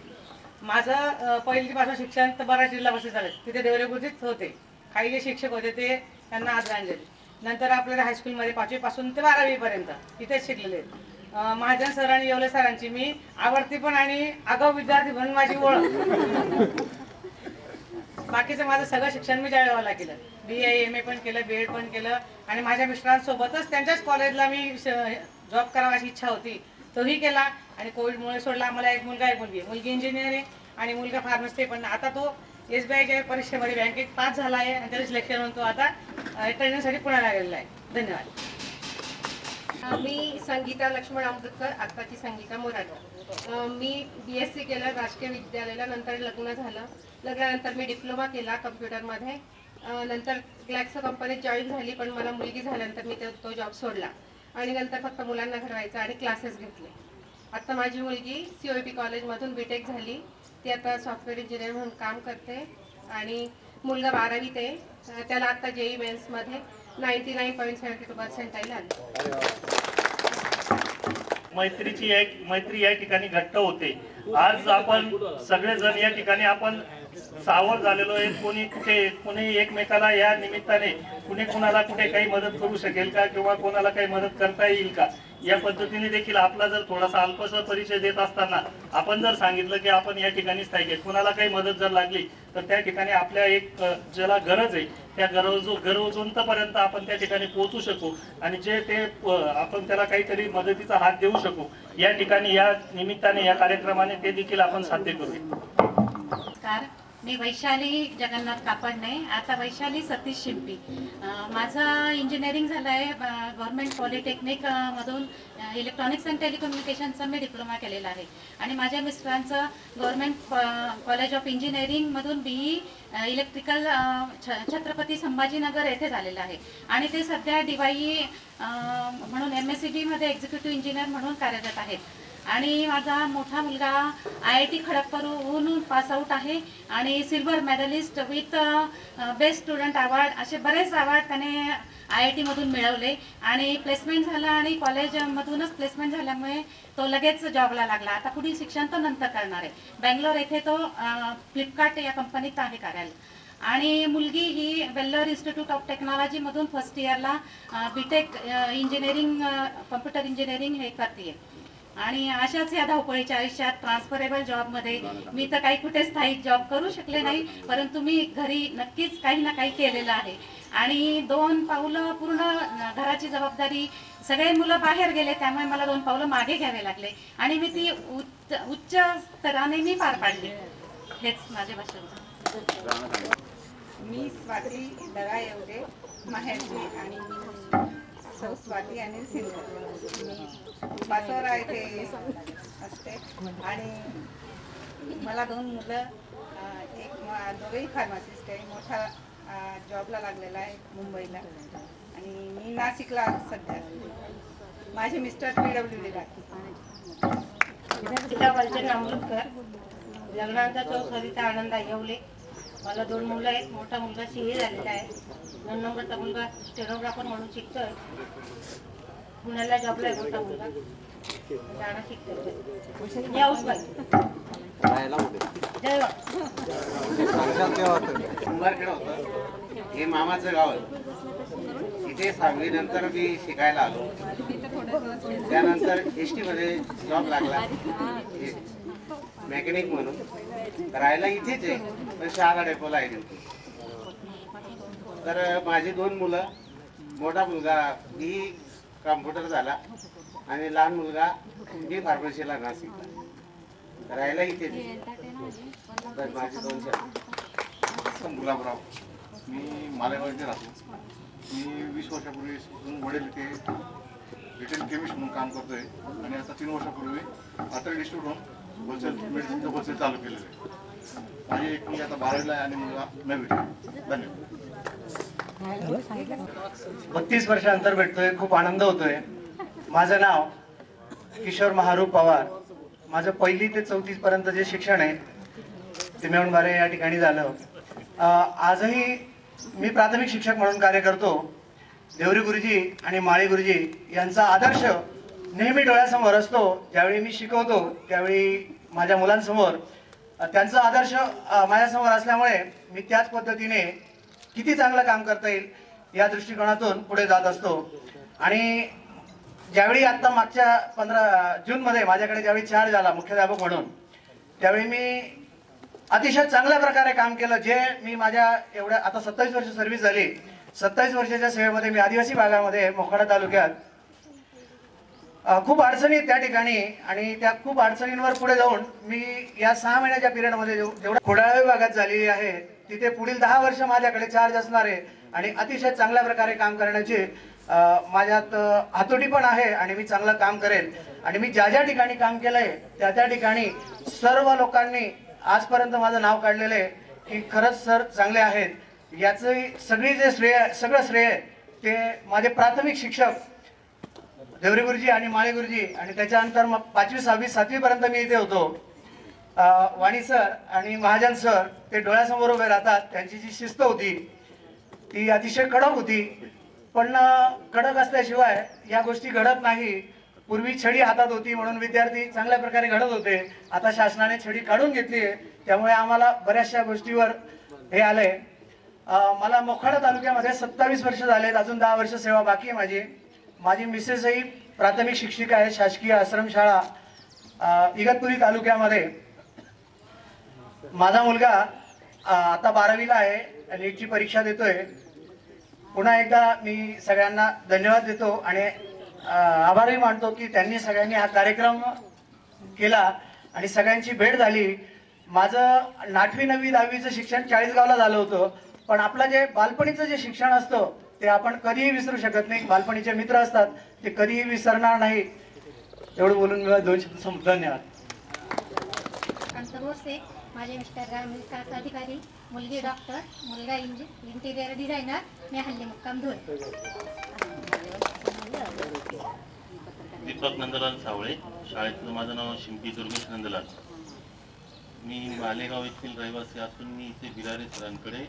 माझं पहिलीपासून शिक्षण तर बऱ्याच जिल्हा परिषद झाले, तिथे देवरेबुजीत होते. काही जे शिक्षक होते ते त्यांना आदरांजली. नंतर आपल्याला हायस्कूलमध्ये 5वी पासून ते 12वी पर्यंत इथेच शिकलेले आहेत. महाजन सर आणि येवले सरांची मी आवडती पण आणि आगाऊ विद्यार्थी म्हणून माझी ओळख. बाकीचं माझं सगळं शिक्षण मी जळगावला केलं. BA MA पण केलं, BEd पण केलं, आणि माझ्या मिस्टरांसोबतच त्यांच्याच कॉलेजला मी जॉब करावा अशी इच्छा होती, तोही केला. आणि कोविडमुळे सोडला. मला एक मुलगा एक मुलगी इंजिनिअरिंग आणि मुलगा फार्मसी. पण आता तो SBIच्या परीक्षेमध्ये बँकेत पास झाला आहे आणि त्याचं सिलेक्शन होऊन तो आता ट्रेनिंगसाठी पुण्याला गेलेला आहे. धन्यवाद. मी संगीता लक्ष्मण अमृतकर, आत्ताची संगीता मोराडा. मी BSc केलं राजकीय विद्यालयाला. नंतर लग्न झालं. लग्नानंतर मी डिप्लोमा केला कम्प्युटरमध्ये. नंतर ग्लॅक्सो कंपनीत जॉईन झाली, पण मला मुलगी झाल्यानंतर मी तो जॉब सोडला आणि नंतर फक्त मुलांना घडवायचं आणि क्लासेस घेतले. आत्ता माझी मुलगी COEP कॉलेजमधून BTech झाली. ती आता सॉफ्टवेअर इंजिनियर म्हणून काम करते. आणि मुलगा 12वीत आहे. त्याला आत्ता JEE मेन्समध्ये 99.72% आले. मैत्री या ठिकाणी घट्ट होते. आज आपण सगळेजण या ठिकाणी आपण सावध झालेलो आहे. कोणी एकमेकाला या निमित्ताने कुणाला कुठे काही मदत करू शकेल का, किंवा कोणाला काही मदत करता येईल का, या पद्धतीने देखील आपला जर थोडासा अल्पसा परिचय देत असताना आपण जर सांगितलं की आपण या ठिकाणी स्थायिक आहे, कोणाला काही मदत जर लागली तर त्या ठिकाणी आपल्या एक ज्याला गरज आहे त्या गरजवंतपर्यंत आपण त्या ठिकाणी पोहोचू शकू आणि जे ते आपण त्याला काहीतरी मदतीचा हात देऊ शकू. या ठिकाणी या निमित्ताने या कार्यक्रमाने ते देखील आपण साध्य करू. मी वैशाली जगन्नाथ कापडणे, आता वैशाली सतीश शिंपी. माझं इंजिनिअरिंग झालं आहे गव्हर्नमेंट पॉलिटेक्निक मधून. इलेक्ट्रॉनिक्स अँड टेलिकम्युनिकेशनचा मी डिप्लोमा केलेला आहे. आणि माझ्या मिस्टरांचं गव्हर्नमेंट कॉलेज ऑफ इंजिनिअरिंग मधून BE इलेक्ट्रिकल छत्रपती संभाजीनगर येथे झालेलं आहे. आणि ते सध्या DYE म्हणून MSCD मध्ये एक्झिक्युटिव्ह इंजिनियर म्हणून कार्यरत आहेत. आणि माझा मोठा मुलगा IIT खडगपूरहून पास आउट आहे आणि silver medalist with best student award असे बरेच अवॉर्ड त्याने IIT मधून मिळवले. आणि प्लेसमेंट झालं आणि कॉलेजमधूनच प्लेसमेंट झाल्यामुळे तो लगेच जॉबला लागला. आता पुढील शिक्षण तो नंतर करणार आहे. बँगलोर येथे तो फ्लिपकार्ट या कंपनीत आहे कार्यालय. आणि मुलगी ही वेल्लोर इन्स्टिट्यूट ऑफ टेक्नॉलॉजी मधून फर्स्ट इयरला BTech इंजिनिअरिंग कम्प्युटर इंजिनिअरिंग हे करते. आणि अशाच या धावपळीच्या आयुष्यात ट्रान्सफरेबल जॉबमध्ये मी तर काही कुठे स्थायिक जॉब करू शकले नाही, परंतु मी घरी नक्कीच काही ना काही केलेलं आहे. आणि 2 पावलं पूर्ण घराची जबाबदारी, सगळे मुलं बाहेर गेले त्यामुळे मला 2 पावलं मागे घ्यावे लागले आणि मी ती उच्च स्तराने मी पार पाडली. हेच माझे भाषण. मी स्वाती दगा एवढे माहेरची आणि स्वाती अनिल सिंधू. मी बासवरा येथे असते आणि मला 2 मुलं, एक दोघेही फार्मासिस्ट आहे. मोठा जॉबला लागलेला आहे मुंबईला आणि मी नाशिकला सध्या. माझे मिस्टर PWD लागते. गीता वलचंद अमृतकर, लग्नाचा सरिता आनंदा येवले. मला 2 मुलं आहेत. मोठा मुलगा CA झालेला आहे. 2 नंबरचा मुलगा स्टेनोग्राफर म्हणून शिकतोय, पुण्याला जॉबला आहे. मोठा मुलगा जाणं शिकतोय. हे मामाचं गाव आहे. इथे 6वी नंतर मी शिकायला आलो. त्यानंतर ST मध्ये जॉब लागला मेकॅनिक म्हणून. राहायला इथेच आहे पण शहादा डेपोला आहे. तर माझी 2 मुलं, मोठा मुलगा BE कॉम्प्युटर झाला आणि लहान मुलगा BE फार्मसीला नाशिकला. राहायला इथेच. तर माझी 2 शाळा. गुलाबराव, मी मालेगावचे राहतो. मी 20 वर्षापूर्वी वडील इथे रिटेल केमिस्ट म्हणून काम करतोय आणि आता 3 वर्षापूर्वी अत्रे डिस्ट्रीब्यूट होऊन होलसेल मेडिसिनचं होलसेल चालू केलेलं आहे. माझी एक मुलगी आता 12वीला आहे आणि मुलगा 9वीला आहे. धन्यवाद. 32 वर्षानंतर भेटतोय, खूप आनंद होतोय. माझं नाव किशोर महारूप पवार. माझं 1ली ते 4थी पर्यंत जे शिक्षण आहे ते मेवणबारे या ठिकाणी झालं. आजही मी प्राथमिक शिक्षक म्हणून कार्य करतो. देवरी गुरुजी आणि माळी गुरुजी यांचा आदर्श नेहमी डोळ्यासमोर असतो. ज्यावेळी मी शिकवतो त्यावेळी माझ्या मुलांसमोर त्यांचा आदर्श माझ्यासमोर असल्यामुळे मी त्याच पद्धतीने किती चांगलं काम करता येईल या दृष्टिकोनातून पुढे जात असतो. आणि ज्यावेळी आता मागच्या 15 जूनमध्ये माझ्याकडे ज्यावेळी चार्ज आला मुख्याध्यापक म्हणून, त्यावेळी मी अतिशय चांगल्या प्रकारे काम केलं. जे मी माझ्या एवढ्या आता 27 वर्ष सर्व्हिस झाली. 27 वर्षाच्या सेवेमध्ये मी आदिवासी भागामध्ये मोखाडा तालुक्यात खूप अडचणी त्या ठिकाणी आणि त्या खूप अडचणींवर पुढे जाऊन मी या 6 महिन्याच्या पिरियडमध्ये जेवढा खोडाळा विभागात झालेली आहे तिथे पुढील 10 वर्ष माझ्याकडे चार्ज असणार आहे आणि अतिशय चांगल्या प्रकारे काम करण्याची माझ्यात हातोटी पण आहे आणि मी चांगलं काम करेन. आणि मी ज्या ज्या ठिकाणी काम केलंय त्या त्या ठिकाणी सर्व लोकांनी आजपर्यंत माझं नाव काढलेलं आहे की खरंच सर चांगले आहेत. याचं सगळं श्रेय ते माझे प्राथमिक शिक्षक देवरी गुरुजी आणि माळी गुरुजी आणि त्याच्यानंतर मग 5वी 6वी 7वी पर्यंत मी इथे होतो. वाणी सर आणि महाजन सर ते डोळ्यासमोर उभे राहतात. त्यांची जी शिस्त होती ती अतिशय कडक होती. पण कडक असल्याशिवाय या गोष्टी घडत नाही. पूर्वी छडी हातात होती म्हणून विद्यार्थी चांगल्या प्रकारे घडत होते. आता शासनाने छडी काढून घेतली आहे त्यामुळे आम्हाला बऱ्याचशा गोष्टीवर हे आलंय. मला मोखाडा तालुक्यामध्ये 27 वर्ष झालेत. अजून 10 वर्ष सेवा बाकी आहे माझी. माझी मिसेसही प्राथमिक शिक्षिका आहे शासकीय आश्रमशाळा इगतपुरी तालुक्यामध्ये. माझा मुलगा आता 12वीला आहे. नीटची परीक्षा देतोय. पुन्हा एकदा मी सगळ्यांना धन्यवाद देतो आणि आभारही मानतो की त्यांनी सगळ्यांनी हा कार्यक्रम केला आणि सगळ्यांची भेट झाली. माझं 8वी 9वी 10वीचं शिक्षण चाळीसगावला झालं होतं. पण आपलं जे बालपणीचं जे शिक्षण असतं ते आपण कधीही विसरू शकत नाही. बालपणीचे मित्र असतात ते कधीही विसरणार नाही. एवढं बोलून मी 2 शब्द संपतो. धन्यवाद. माझे मिस्टर ग्रामीण विकास अधिकारी, मुलगी डॉक्टर, मुलगा इंटिरियर डिझायनर, मी हल्ली मुक्काम धुळे. दीपक नंदलाल सावळे. शाळेतलं माझं नाव शिंपी दुर्गेश नंदलाल. मी मालेगाव येथील रहिवासी असून मी इथे बिरारे सरांकडे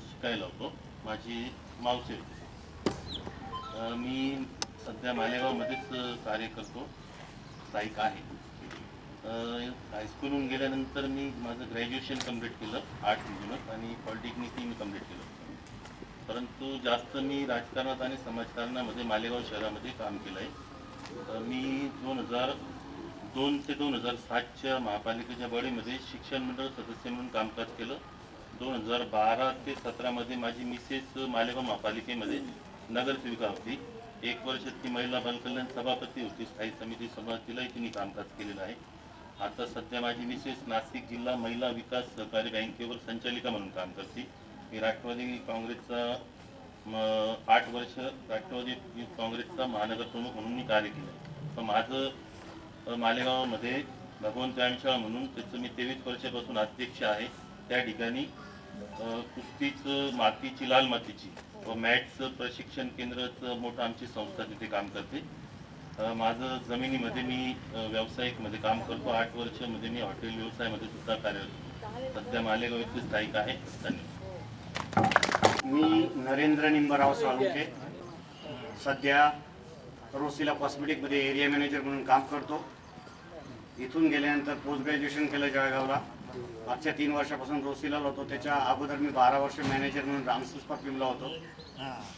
शिकायला होतो. माझी मावशी होती. मी सध्या मालेगावमध्येच कार्य करतो, स्थायिक आहे. हायस्कूलहून गेल्यानंतर मी माझं ग्रॅज्युएशन कम्प्लीट केलं आर्ट्समधूनच आणि पॉलिटेक्निकही मी कम्प्लीट केलं. परंतु जास्त मी राजकारणात आणि समाजकारणामध्ये मालेगाव शहरामध्ये काम केलं आहे. मी 2002 ते 2007च्या महापालिकेच्या बॉडीमध्ये शिक्षण मंडळ सदस्य म्हणून कामकाज केलं. 2012 ते 2017मध्ये माझी मिसेस मालेगाव महापालिकेमध्ये नगरसेविका होती. 1 वर्ष ती महिला बालकल्याण सभापती होती. स्थायी समिती सभापतीलाही तिने कामकाज केलेलं आहे. आता सध्या माझी मिसेस नाशिक जिल्हा महिला विकास सहकारी बँकेवर संचालिका म्हणून काम करते. मी राष्ट्रवादी काँग्रेसचा 8 वर्ष राष्ट्रवादी युथ काँग्रेसचा महानगर प्रमुख म्हणून मी कार्य केलं. तर माझं मालेगावमध्ये भगवंत व्यायामशाळा म्हणून त्याचं मी 23 वर्षापासून अध्यक्ष आहे. त्या ठिकाणी कुस्तीचं, मातीची, लाल मातीची व मॅटचं प्रशिक्षण केंद्राचं मोठं आमची संस्था तिथे काम करते. माझं जमिनीमध्ये मी व्यावसायिकमध्ये काम करतो. 8 वर्षामध्ये मी हॉटेल व्यवसायामध्ये सुद्धा कार्यरत. सध्या मालेगाव येथे स्थायिक आहे. धन्यवाद. मी नरेंद्र निंबराव साळुंखे. सध्या रोसिला कॉस्मेटिकमध्ये एरिया मॅनेजर म्हणून काम करतो. इथून गेल्यानंतर पोस्ट ग्रॅज्युएशन केलं जळगावला. मागच्या 3 वर्षापासून रोसिलाला होतो. त्याच्या अगोदर मी 12 वर्ष मॅनेजर म्हणून रामसुस्पा फिल्मला होतो.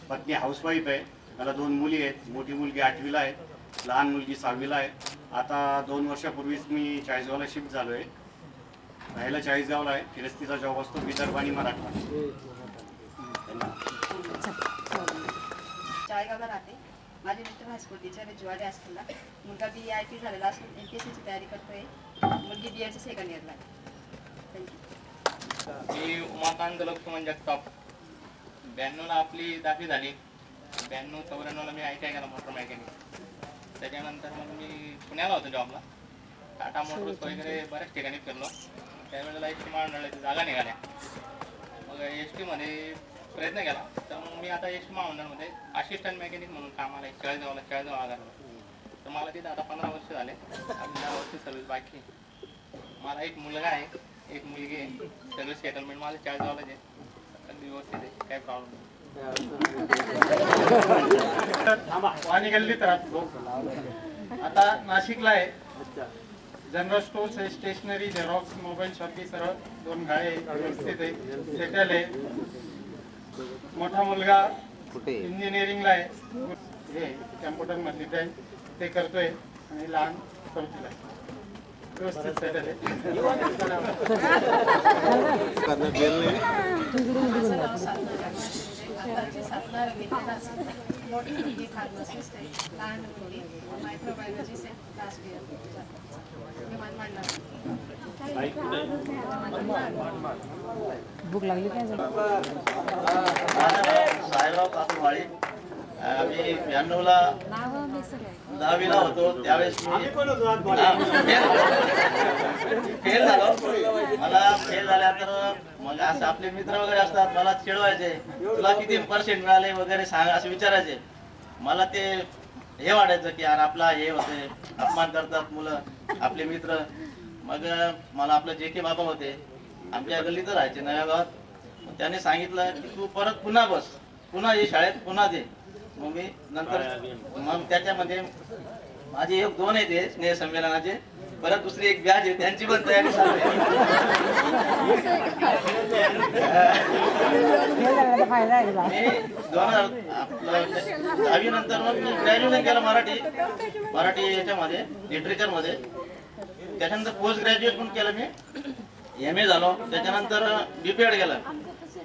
पत्नी हाऊसवाईफ आहे. मला 2 मुली आहेत. मोठी मुलगी 8वीला आहे, लहान मुलगी 6वीला आहे. आता 2 वर्षापूर्वीच मी चाळीसगावला शिफ्ट झालो आहे. राहायला चाळीसगावला आहे. फिरस्तीचा जॉब असतो विदर्भ आणि मराठवाडा. चाळीसगावला राहते. माझे मिस्टर हायस्कूल टीचर जिवाडे हायस्कूलला. मुलगा BIT झालेला असून MPSCची तयारी करतोय. मुलगी BEdच्या सेकंड इयरला आहे. मी उमाकांत लक्ष्मण जगताप. 92ला आपली 10वी झाली. 92-94ला मी ITI केला मोटर मेकॅनिक. त्याच्यानंतर मग मी पुण्याला होतो जॉबला. टाटा मोटर्स वगैरे बऱ्याच ठिकाणी फिरलो. त्यावेळेला एस टी महामंडळाची जागा निघाल्या. मग एस टीमध्ये प्रयत्न केला. तर मग मी आता एस टी महामंडळामध्ये असिस्टंट मेकॅनिक म्हणून कामाला आहे. चाळीसगाव आगारला. तर मला तिथे आता 15 वर्ष झाले. अजून 10 वर्ष सर्व्हिस बाकी. मला एक मुलगा आहे, एक मुलगी आहे. सगळं सेटलमेंट माझं चाळीसगावलाच आहे. अगदी व्यवस्थित आहे, काही प्रॉब्लेम नाही. वाणी गल्लीत राहतो. आता नाशिकला आहे. जनरल स्टोर्स आहे, स्टेशनरी, झेरॉक्स, मोबाईल शॉपी सर्व 2 गाळे व्यवस्थित आहे, सेटल आहे. मोठा मुलगा इंजिनिअरिंगला आहे, हे कॅम्प्युटर मधली ब्रँच ते करतोय. आणि लहान चौथीला आहे. व्यवस्थित सेटल आहे. आताची साधना मोठी मुलगी फार्मसिस्ट आहे, लहान मुलगी मायक्रोबायोलॉजिस्ट आहे, लास्ट इयर भूक लागली काय साहेबराव कातुमाळी. आम्ही 92ला 10वीला होतो. त्यावेळेस मी फेल झालो. मला फेल झाल्यानंतर मग असं आपले मित्र वगैरे असतात, मला चिडवायचे, तुला किती पर्सेंट मिळाले वगैरे सांग असं विचारायचे. मला ते हे वाटायचं की यार आपला हे होते, अपमान करतात मुलं आपले मित्र. मग मला आपलं जे के बाबा होते, आमच्या गल्लीत राहायचे नव्या गावात. मग त्याने सांगितलं की तू परत पुन्हा बस, पुन्हा ये शाळेत, पुन्हा दे. मग मी नंतर मग त्याच्यामध्ये माझे 1-2 आहेत ते स्नेह संमेलनाचे. परत दुसरी एक बॅच आहे, त्यांची पण तयारी चालू आहे. मी 2010 नंतर मग मी ग्रॅज्युएशन केलं मराठी याच्यामध्ये, लिटरेचरमध्ये. त्याच्यानंतर पोस्ट ग्रॅज्युएट पण केलं मी, MA झालो. त्याच्यानंतर BPED केलं.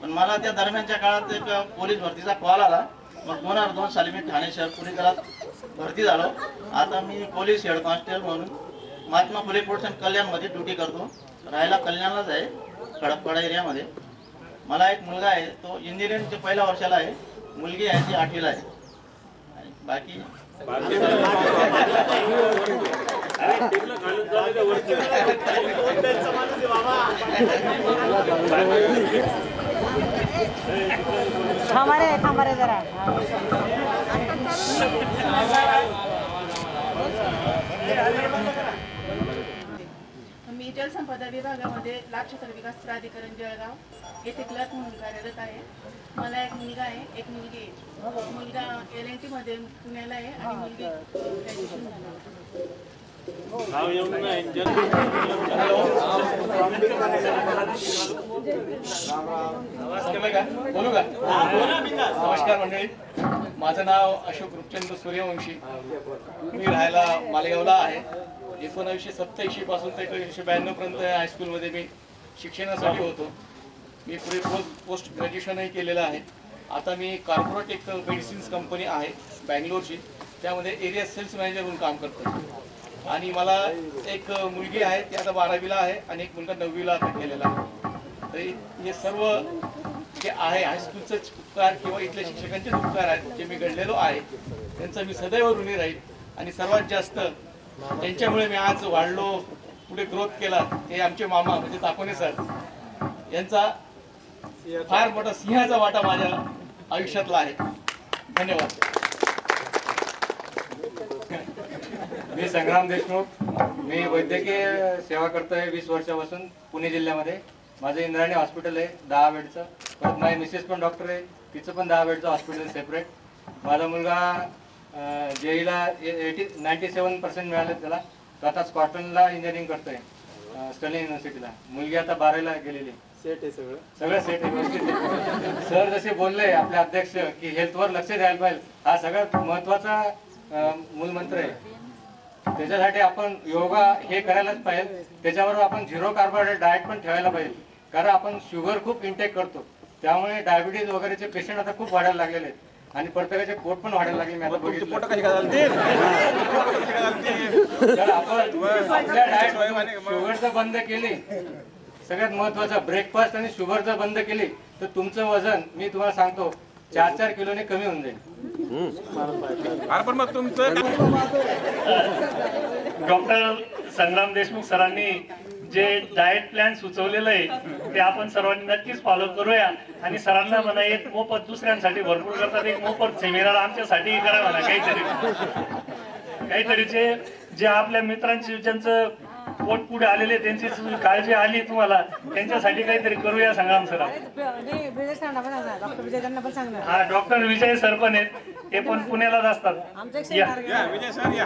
पण मला त्या दरम्यानच्या काळात एक पोलीस भरतीचा कॉल आला. मग 2002 साली मी ठाणे शहर पोलीस दलात भरती झालो. आता मी पोलीस हेड कॉन्स्टेबल म्हणून महात्मा फुले पोर्शन कल्याणमध्ये ड्युटी करतो. राहायला कल्याणलाच आहे, खडकपाडा एरियामध्ये. मला एक मुलगा आहे, तो इंजिनिअरिंगच्या पहिल्या वर्षाला आहे. मुलगी आहे, ती 8वीला आहे. आणि बाकी थांबारे जरा. मी जलसंपदा विभागामध्ये लाक्षेत्र विकास प्राधिकरण जळगाव येथे क्लर्क म्हणून कार्यरत आहे. मला एक मुलगा आहे, एक मुलगी आहे. मुलगा LNT मध्ये पुण्याला आहे आणि मुलगी ग्रॅज्युएशन झालं. बोलू का? नमस्कार मंडळी, माझं नाव अशोक रूपचंद्र सूर्यवंशी. मी राहायला मालेगावला आहे. 1987 पासून ते 1992 पर्यंत हायस्कूलमध्ये मी शिक्षणासाठी होतो. मी पुढे पोस्ट ग्रॅज्युएशनही केलेलं आहे. आता मी कॉर्पोरेट मेडिसिन्स कंपनी आहे बँगलोरची, त्यामध्ये एरिया सेल्स मॅनेजर म्हणून काम करतो. आणि मला एक मुलगी आहे, ती आता 12वीला आहे आणि एक मुलगा 9वीला आता गेलेला आहे. तर हे सर्व जे आहे हायस्कूलचे उपकार किंवा इथल्या शिक्षकांचे उपकार आहेत जे मी घडलेलो आहे, त्यांचा मी सदैव ऋणी राहील. आणि सर्वात जास्त त्यांच्यामुळे मी आज वाढलो, पुढे ग्रोथ केला, ते आमचे मामा म्हणजे ताकोने सर यांचा फार मोठा सिंहाचा वाटा माझ्या आयुष्यातला आहे. धन्यवाद. मी संग्राम देशमुख. मी वैद्यकीय सेवा करतोय 20 वर्षापासून पुणे जिल्ह्यामध्ये. माझं इंद्रायणी हॉस्पिटल आहे 10 बेडचं. परत माझी मिसेस पण डॉक्टर आहे, तिचं पण 10 बेडचं हॉस्पिटल सेपरेट. माझा मुलगा JEEला 97% मिळाले त्याला. तो आता स्कॉटलंडला इंजिनिअरिंग करतोय स्टर्लिंग युनिव्हर्सिटीला. मुलगी आता 12वीला गेलेली. सेट आहे सगळं सेट आहे, व्यवस्थित आहे. सर जसे बोलले आपले अध्यक्ष की हेल्थवर लक्ष द्यायला पाहिजे, हा सगळ्यात महत्त्वाचा मूलमंत्र आहे. त्याच्यासाठी आपण योगा हे करायलाच पाहिजे. त्याच्याबरोबर आपण 0 कार्बोहायड्रेट डाएट पण ठेवायला पाहिजे. कारण आपण शुगर खूप इंटेक करतो, त्यामुळे डायबिटीज वगैरेचे पेशंट आता खूप वाढायला लागलेले आहेत. आणि प्रत्येकाचे पोट पण वाढायला लागले. मी आता बघितलं. तर आपण आपल्या डाएट शुगरचं बंद केली, सगळ्यात महत्वाचं ब्रेकफास्ट आणि शुगरचं बंद केली तर तुमचं वजन मी तुम्हाला सांगतो 4-4 किलोने कमी होऊन जाईल. अरे पण मग तुमचं डॉक्टर संग्राम देशमुख सरांनी जे डाएट प्लॅन सुचवलेलं आहे ते आपण सर्वांनी नक्कीच फॉलो करूया आणि सरांना म्हणा एक मोफत दुसऱ्यांसाठी भरपूर करतात, एक मोफत सेमिनार आमच्यासाठी करा म्हणा काहीतरी जे आपल्या मित्रांची ज्यांचं पोट पुढे आलेले त्यांची काळजी आली तुम्हाला त्यांच्यासाठी काहीतरी करूया संग्राम सर. हा डॉक्टर विजय सर पण आहेत, ते पण पुण्यालाच असतात. विजय सर या.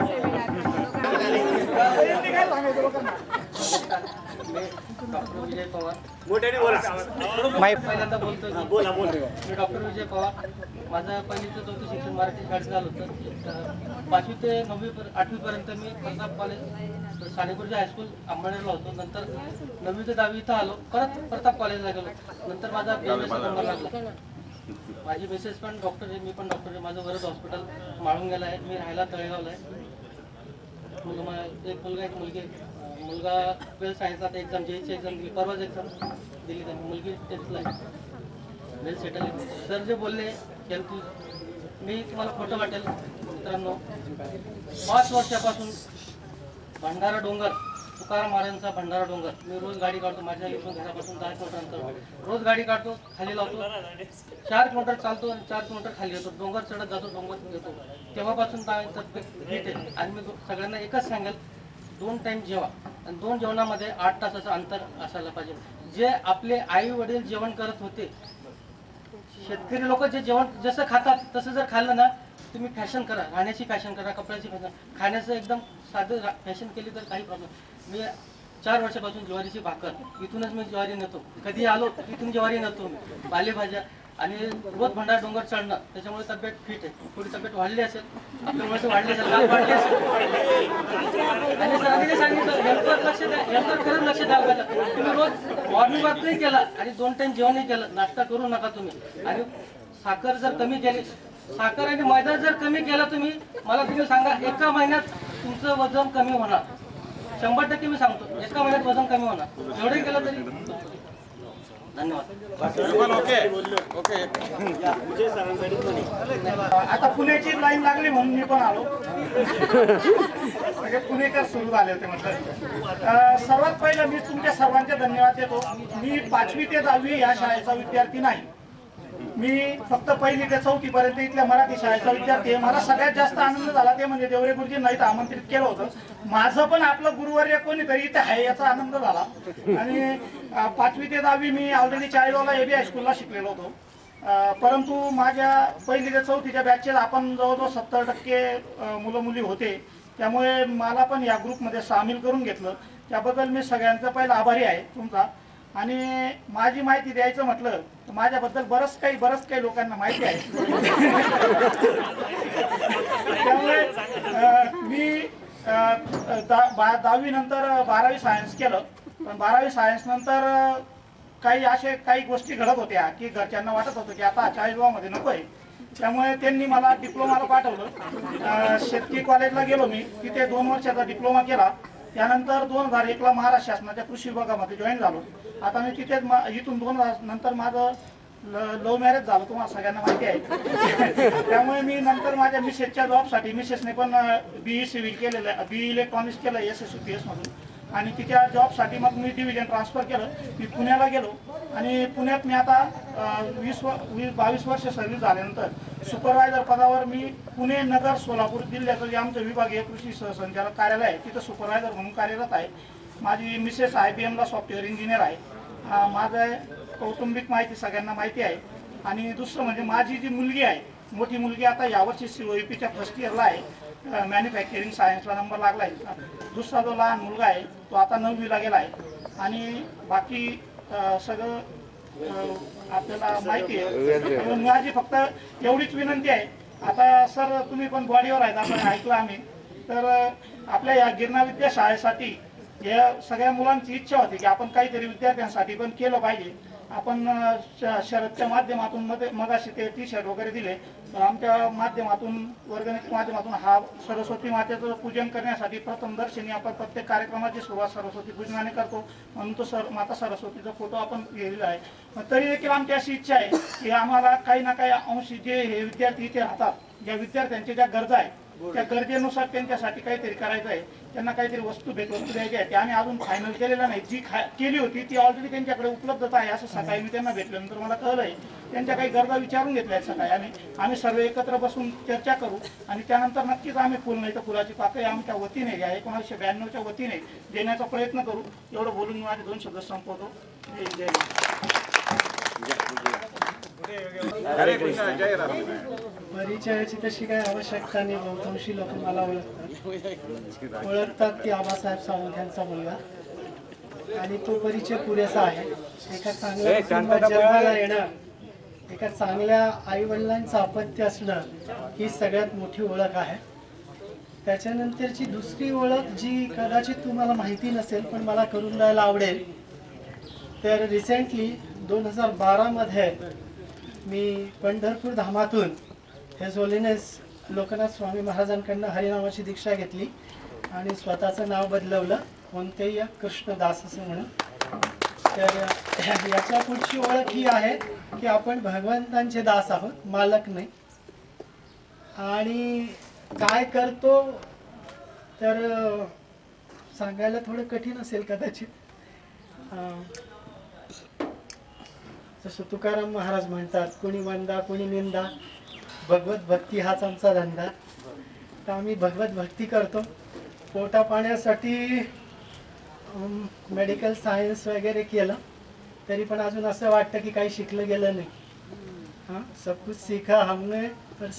डॉक्टर विजय पवार पहिल्यांदा बोलतो. मी डॉक्टर विजय पवार. माझं पहिलीचं 4थं शिक्षण मराठी शाळेत झालं होतं. 5वी ते 8वी पर्यंत मी प्रताप कॉलेज साडेपूरच्या हायस्कूल अंबळनेरला होतो. नंतर 9वी ते 10वी इथं आलो, परत प्रताप कॉलेजला गेलो. नंतर माझा BMS नंबर लागला. माझी मिसेस पण डॉक्टर आहे, मी पण डॉक्टर आहे. माझं वरद हॉस्पिटल माळुंग्याला आहे, मी राहायला तळेगावला आहे. एक मुलगा एक मुलगी. मुलगा 12th सायन्सला आता एक्झाम जेईची एक्झाम दिली, परवाच एक्झाम दिली त्यांनी. मुलगी 10thला आहे, वेल सेटल आहे. सर जे बोलले हेल्थ, मी तुम्हाला खोटं वाटेल मित्रांनो, 5 वर्षापासून भंडारा डोंगर, तुकाराम महाराजांचा भंडारा डोंगर, मी रोज गाडी काढतो. माझ्या इथून घरापासून 10 किलोमीटर अंतर, रोज गाडी काढतो, खाली लावतो, 4 किलोमीटर चालतो आणि 4 किलोमीटर खाली येतो. डोंगर चढत जातो, डोंगर येतो. तेव्हापासून तब्येत आहे. आणि मी सगळ्यांना एकच सांगेल, 2 टाइम जेवा आणि 2 जेवणामध्ये 8 तासाचं अंतर असायला पाहिजे. जे आपले आई वडील जेवण करत होते, शेतकरी लोक जे जेवण जसं खातात तसं जर खाल्लं ना, तुम्ही फॅशन करा, राहण्याची फॅशन करा, कपड्याची फॅशन, खाण्याचं एकदम साधं फॅशन केली तर काही प्रॉब्लेम. मी 4 वर्षापासून ज्वारीची भाकर, इथूनच मी ज्वारी नेतो. कधी आलो इथून ज्वारी नेतो मी, पालेभाज्या आणि रोज भंडारा डोंगर चढणं. त्याच्यामुळे तब्येत फिट आहे. थोडी तब्येत वाढली असेल, आपल्यामुळे वाढली असेल, वाढली असेल. आणि सरांनी सांगितलं हेल्थवर लक्ष द्या, हेल्थवर खरंच लक्ष द्यावं पाहिजे. तुम्ही रोज मॉर्निंग वॉक नाही केला आणि 2 टाइम जेवणही केलं, नाश्ता करू नका तुम्ही. आणि साखर जर कमी केली, साखर आणि मैदा जर कमी केला तुम्ही, मला तुम्ही सांगा एका महिन्यात तुमचं वजन कमी होणार. 100% मी सांगतो, एका महिन्यात वजन कमी होणार. एवढे केलं तरी. धन्यवाद. आता पुण्याची लाईन लागली म्हणून मी पण आलो. म्हणजे पुणेकर सुरू झाले होते म्हटलं. सर्वात पहिलं मी तुमच्या सर्वांचे धन्यवाद देतो. मी 5वी ते 10वी या शाळेचा विद्यार्थी नाही. मी फक्त 1ली ते 4थी पर्यंत इथल्या मराठी शाळेचा विद्यार्थी आहे. मला सगळ्यात जास्त आनंद झाला ते म्हणजे देवरे गुरुजींना इथं आमंत्रित केलं होतं. माझं पण आपलं गुरुवर्य कोणीतरी इथे आहे याचा आनंद झाला. आणि 5वी ते 10वी मी ऑलरेडी चाळीसगावला AB हायस्कूलला शिकलेलो होतो. परंतु माझ्या 1ली ते 4थीच्या बॅचचे आपण जवळजवळ 70% मुलं मुली होते. त्यामुळे मला पण या ग्रुपमध्ये सामील करून घेतलं. त्याबद्दल मी सगळ्यांचा पहिला आभारी आहे तुमचा. आणि माझी माहिती द्यायचं म्हटलं तर माझ्याबद्दल बरंच काही लोकांना माहिती आहे. त्यामुळे मी 10वी नंतर 12वी सायन्स केलं. पण 12वी सायन्स नंतर काही गोष्टी घडत होत्या की घरच्यांना वाटत होतं की आता 40गावमध्ये नको आहे. त्यामुळे त्यांनी मला डिप्लोमाला पाठवलं. शेतकी कॉलेजला गेलो मी, तिथे 2 वर्षाचा डिप्लोमा केला. त्यानंतर 2001ला महाराष्ट्र शासनाच्या कृषी विभागामध्ये जॉईन झालो. आता मी तिथेच इथून 2000 नंतर माझं लव्ह मॅरेज झालं, तुम्हाला सगळ्यांना माहिती आहे. त्यामुळे मी नंतर माझ्या मिसेसच्या जॉबसाठी, मिसेसने पण BE सिव्हिल केलेलं आहे, BE इलेक्ट्रॉनिक्स केलं SSUPS मधून. आणि तिच्या जॉबसाठी मग मी डिव्हिजन ट्रान्सफर केलं. मी पुण्याला गेलो आणि पुण्यात मी आता 22 वर्ष सर्व्हिस झाल्यानंतर सुपरवायझर पदावर मी पुणे, नगर, सोलापूर जिल्ह्याचं जे आमचं विभागीय कृषी सहसंचालक कार्यालय आहे तिथं सुपरवायझर म्हणून कार्यरत आहे. माझी मिसेस IBMला सॉफ्टवेअर इंजिनियर आहे. माझं कौटुंबिक माहिती सगळ्यांना माहिती आहे. आणि दुसरं म्हणजे माझी जी मुलगी आहे, मोठी मुलगी आता यावर्षी COEPच्या फर्स्ट इयरला आहे, मॅन्युफॅक्चरिंग सायन्सला नंबर लागला आहे. दुसरा जो लहान मुलगा आहे तो आता 9वीला गेला आहे. आणि बाकी सगळं आपल्याला माहिती आहे. माझी फक्त एवढीच विनंती आहे. आता सर तुम्ही पण बॉडीवर आहेत, आपण ऐकलं आम्ही, तर आपल्या या गिरणा विद्या शाळेसाठी या सगळ्या मुलांची इच्छा होती की आपण काहीतरी विद्यार्थ्यांसाठी पण केलं पाहिजे. आपण शरदच्या माध्यमातून मगाशी ते टी शर्ट वगैरे दिले, तर आमच्या माध्यमातून वर्गणीच्या माध्यमातून हा सरस्वती मातेचं पूजन करण्यासाठी प्रथम दर्शनी आपण प्रत्येक कार्यक्रमाची सुरुवात सरस्वती पूजनाने करतो, म्हणून तो माता सरस्वतीचा फोटो आपण लिहिलेला आहे. तरी देखील आमची अशी इच्छा आहे की आम्हाला काही ना काही अंशी जे हे विद्यार्थी इथे राहतात, ज्या विद्यार्थ्यांच्या ज्या गरजा आहेत त्या गरजेनुसार त्यांच्यासाठी काहीतरी करायचं आहे, त्यांना काहीतरी वस्तू द्यायची आहे. ते आम्ही अजून फायनल केलेलं नाही. जी केली होती ती ऑलरेडी त्यांच्याकडे उपलब्धता आहे असं सकाळी मी त्यांना भेटल्यानंतर मला कळलंय. त्यांच्या काही गरजा विचारून घेतल्या आहेत सकाळी. आम्ही सर्व एकत्र बसून चर्चा करू आणि त्यानंतर नक्कीच आम्ही फुल नाही तर फुलाची पाकळी आमच्या वतीने या 1992च्या वतीने देण्याचा प्रयत्न करू. एवढं बोलून मी माझे 2 शब्द संपवतो. जय परिचयाची तशी काही आवश्यकता नाही. बहुतांशी लोक मला ओळखतात की आबासाहेब सावंत यांचा मुलगा, आणि तो परिचय पुरेसा आहे. एका चांगल्या कुटुंबात जन्माला येणं, एका चांगल्या आई वडिलांचं अपत्य असणं ही सगळ्यात मोठी ओळख आहे. त्याच्यानंतरची दुसरी ओळख जी कदाचित तुम्हाला माहिती नसेल पण मला करून द्यायला आवडेल, तर रिसेंटली 2012 मध्ये मी पंढरपूर धामातून हेज होलिनेस लोकनाथ स्वामी महाराजांकडनं हरिनामाची दीक्षा घेतली आणि स्वतःचं नाव बदलवलं कोणतेही कृष्णदास असं म्हणून. तर याच्या पुढची ओळख ही आहे की आपण भगवंतांचे दास आहोत, मालक नाही. आणि काय करतो तर सांगायला थोडं कठीण असेल कदाचित. जसं तुकाराम महाराज म्हणतात, कोणी वंदा कोणी निंदा, भगवत भक्ती हाच आमचा धंदा. तर आम्ही भगवत भक्ती करतो. पोटा पाण्यासाठी मेडिकल सायन्स वगैरे केलं तरी पण अजून असं वाटतं की काही शिकलं गेलं नाही. हां, सब कुछ सीखा हमने पर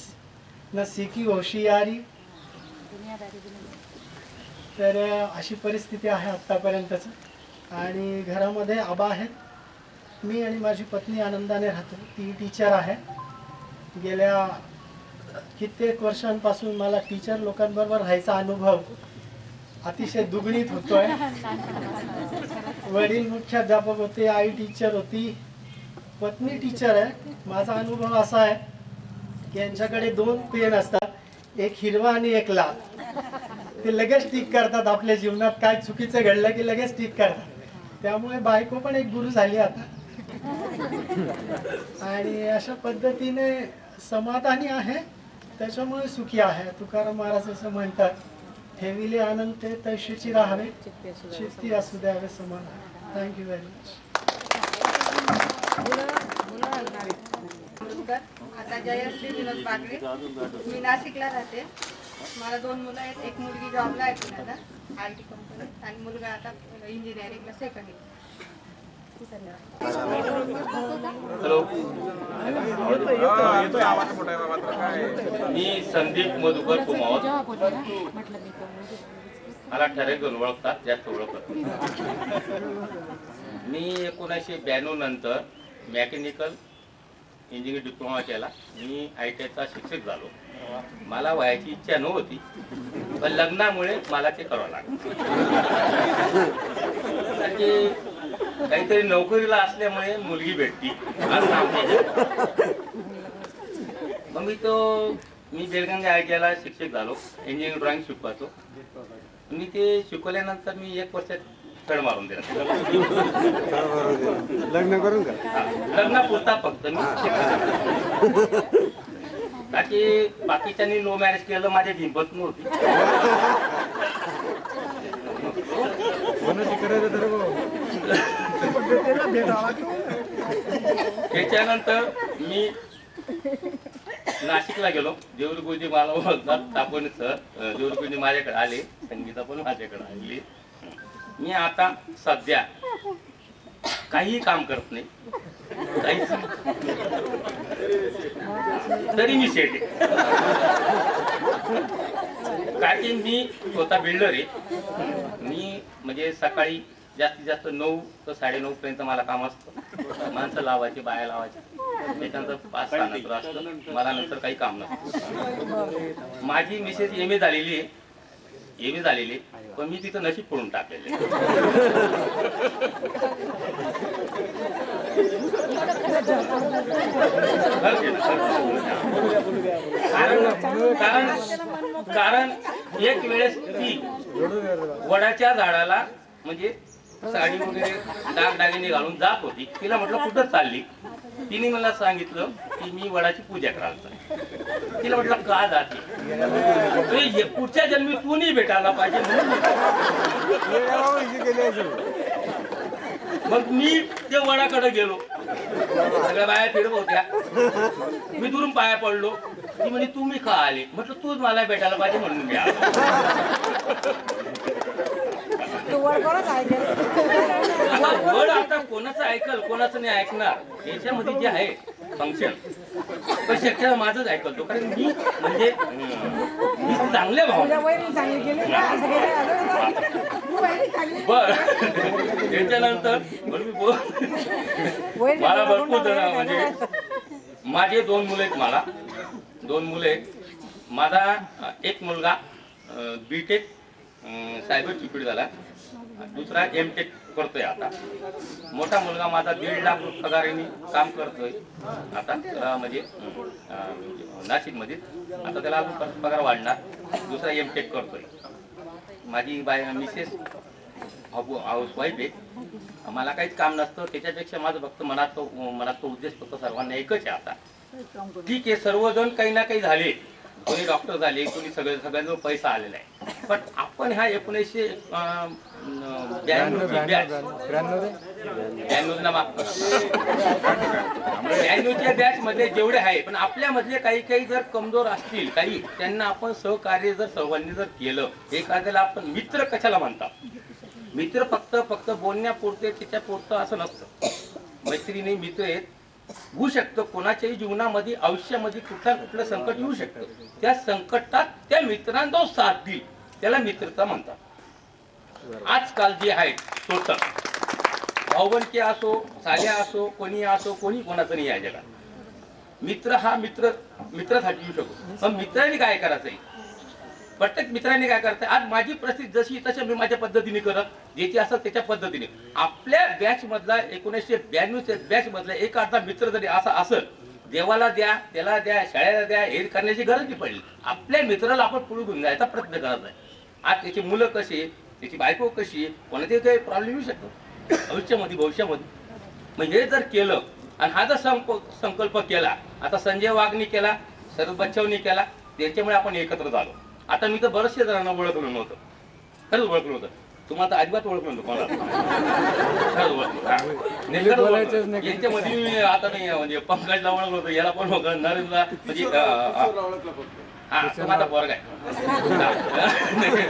न सीखी होशियारी. तर अशी परिस्थिती आहे आत्तापर्यंतच. आणि घरामध्ये आबा आहेत, मी आणि माझी पत्नी आनंदाने राहतो. ती टीचर आहे. गेल्या कित्येक वर्षांपासून मला टीचर लोकांबरोबर राहायचा अनुभव अतिशय दुगणित होतोय. वडील मुख्याध्यापक होते, आई टीचर होती, पत्नी टीचर आहे. माझा अनुभव असा आहे की यांच्याकडे 2 पेन असतात, एक हिरवा आणि एक लाल. ते लगेच टिक करतात. आपल्या जीवनात काय चुकीचं घडलं की लगेच टिक करतात. त्यामुळे बायको पण एक गुरु झाली आता. आणि अशा पद्धतीने समाधानी आहे, त्याच्यामुळे सुखी आहे. तुकाराम महाराज असं म्हणतात, ठेविले आनंद ते तैशीची राहावे, चित्ती असू द्यावे समाधान. Thank you very much. आता जयश्री विनोद बागडे, मी नाशिकला राहते. मला 2 मुलं आहेत. एक मुलगी जॉबला आहे पुण्याला IT कंपनीत आणि मुलगा आता इंजिनिअरिंगला सेकंड इयर. हॅलो, मी संदीप मधुकर कुमावत. मला ठरेकरून ओळखतात, जास्त ओळखत. मी 1992 नंतर मेकॅनिकल इंजिनिअरिंग डिप्लोमा केला. मी ITIचा शिक्षक झालो. मला व्हायची इच्छा नव्हती, पण लग्नामुळे मला ते करावं लागलं. काहीतरी नोकरीला असल्यामुळे मुलगी भेटती. मग मी बेलगंगा ITIला शिक्षक झालो. Engineering drawing शिकवायचो. मी ते शिकवल्यानंतर मी 1 वर्षात तड मारून दिला. लग्न करून का? लग्नापुरता फक्त मी. बाकी बाकीच्यांनी लो मॅरेज केलं, माझ्या हिंमत नव्हती. त्याच्यानंतर मी नाशिकला गेलो. देवरी गुरुजी मला ओळखतात, तापोने सर. देवरी गुरुजी माझ्याकडे आले, संगीता पण माझ्याकडे आली. मी आता सध्या काही काम करत नाही, काहीच. तरी मी सेट आहे. काय की मी स्वतः बिल्डर आहे. मी म्हणजे सकाळी जास्तीत जास्त 9 ते 9:30 पर्यंत मला काम असतं. माणसं लावायची, बाया लावायची. त्याच्यानंतर 5-6 नंतर असतं. मला नंतर काही काम नसतं. माझी मिसेस MA झालेली आहे एम.ए. झालेले, पण मी तिथं नशीब पडून टाकलेले. कारण एक वेळेस ती वडाच्या झाडाला म्हणजे साडी वगैरे दागदागिने घालून जात होती. तिला म्हटलं कुठं चालली? तिने मला सांगितलं की मी वडाची पूजा करायला. तिला म्हटलं का जाते? पुढच्या जन्मी तू नाही भेटायला पाहिजे मग मी त्या वडाकडे गेलो. सगळ्या बाया फिरत होत्या. मी दुरून पाया पडलो. ती म्हणे तुम्ही का आले? म्हटलं तूच मला भेटायला पाहिजे म्हणून मी आलो. वड आता कोणाचं ऐकल कोणाचं नाही ऐकणार याच्यामध्ये जे आहे फंक्शन पण शक्य माझंच ऐकल तो. कारण मी म्हणजे मी चांगल्या भावना बर त्याच्यानंतर मला भरपूर जण म्हणजे माझे 2 मुलं आहेत. मला 2 मुलं आहेत. माझा एक मुलगा बीटेक सायबर सिक्युरिटी झाला. दुसरा एमटेक करतोय आता. मोठा मुलगा माझा 1.5 लाख पगाराने काम करतोय आता म्हणजे नाशिकमध्ये. आता त्याला अजून पगार वाढणार. दुसरा एमटेक करतोय. माझी मिसेस हाऊसवाईफ आहे. मला काहीच काम नसतं. त्याच्यापेक्षा माझं फक्त मनात उद्देश फक्त सर्वांना एकच आहे. आता ठीक आहे सर्वजण काही ना काही झाले. कोणी डॉक्टर झाले, कोणी सगळ्यांजवळ पैसा आलेला आहे. पण आपण ह्या 1992च्या बॅच मध्ये जेवढे आहे पण आपल्या मधले काही जर कमजोर असतील काही त्यांना आपण सहकार्य जर सर्वांनी जर केलं. एखाद्याला आपण मित्र कशाला म्हणतात? मित्र फक्त बोलण्यापुरते त्याच्या पुरतं असं नसतं. मैत्रिणी मित्र आहेत होऊ शकतं. कोणाच्याही जीवनामध्ये आयुष्यामध्ये कुठलं संकट येऊ शकतं. त्या संकटात त्या मित्रांचा साथ देईल त्याला मित्रता म्हणतात. आजकाल जे आहे टोटल भाऊबंदकी असो साल्या असो कोणी असो कोणी कोणाचं नाही या जगात. मित्र हा मित्रासाठी येऊ शकतो. पण मित्रांनी काय करायचंय? प्रत्येक मित्रांनी काय करताय? आज माझी परिस्थिती जशी तशी मी माझ्या पद्धतीने करत ज्याची असेल त्याच्या पद्धतीने. आपल्या बॅच मधला 1992च्या बॅच मधला एक अर्धा मित्र जरी असा असेल देवाला द्या त्याला द्या शाळेला द्या हे करण्याची गरज नाही पडली. आपल्या मित्राला आपण पुढे घेऊन जायचा प्रयत्न करत आहे. आज त्याची मुलं कशी आहे त्याची बायको कशी आहे कोणाचे काही प्रॉब्लेम येऊ शकतो भविष्यामध्ये. मग हे जर केलं आणि हा जर संकल्प केला आता संजय वाघनी केला शरद बच्चवनी केला त्याच्यामुळे आपण एकत्र झालो. आता मी तर बरेचशे जणांना ओळखलं नव्हतं. खरंच ओळखलं नव्हतं. तुम्हाला तर अजिबात ओळखलं नव्हतं कोणाला. याच्यामध्ये मी आता नाही म्हणजे पंकजला ओळखलं होतं याला पण ओळखलं नरेंद्रला म्हणजे हा तो माझा पोरगा आहे.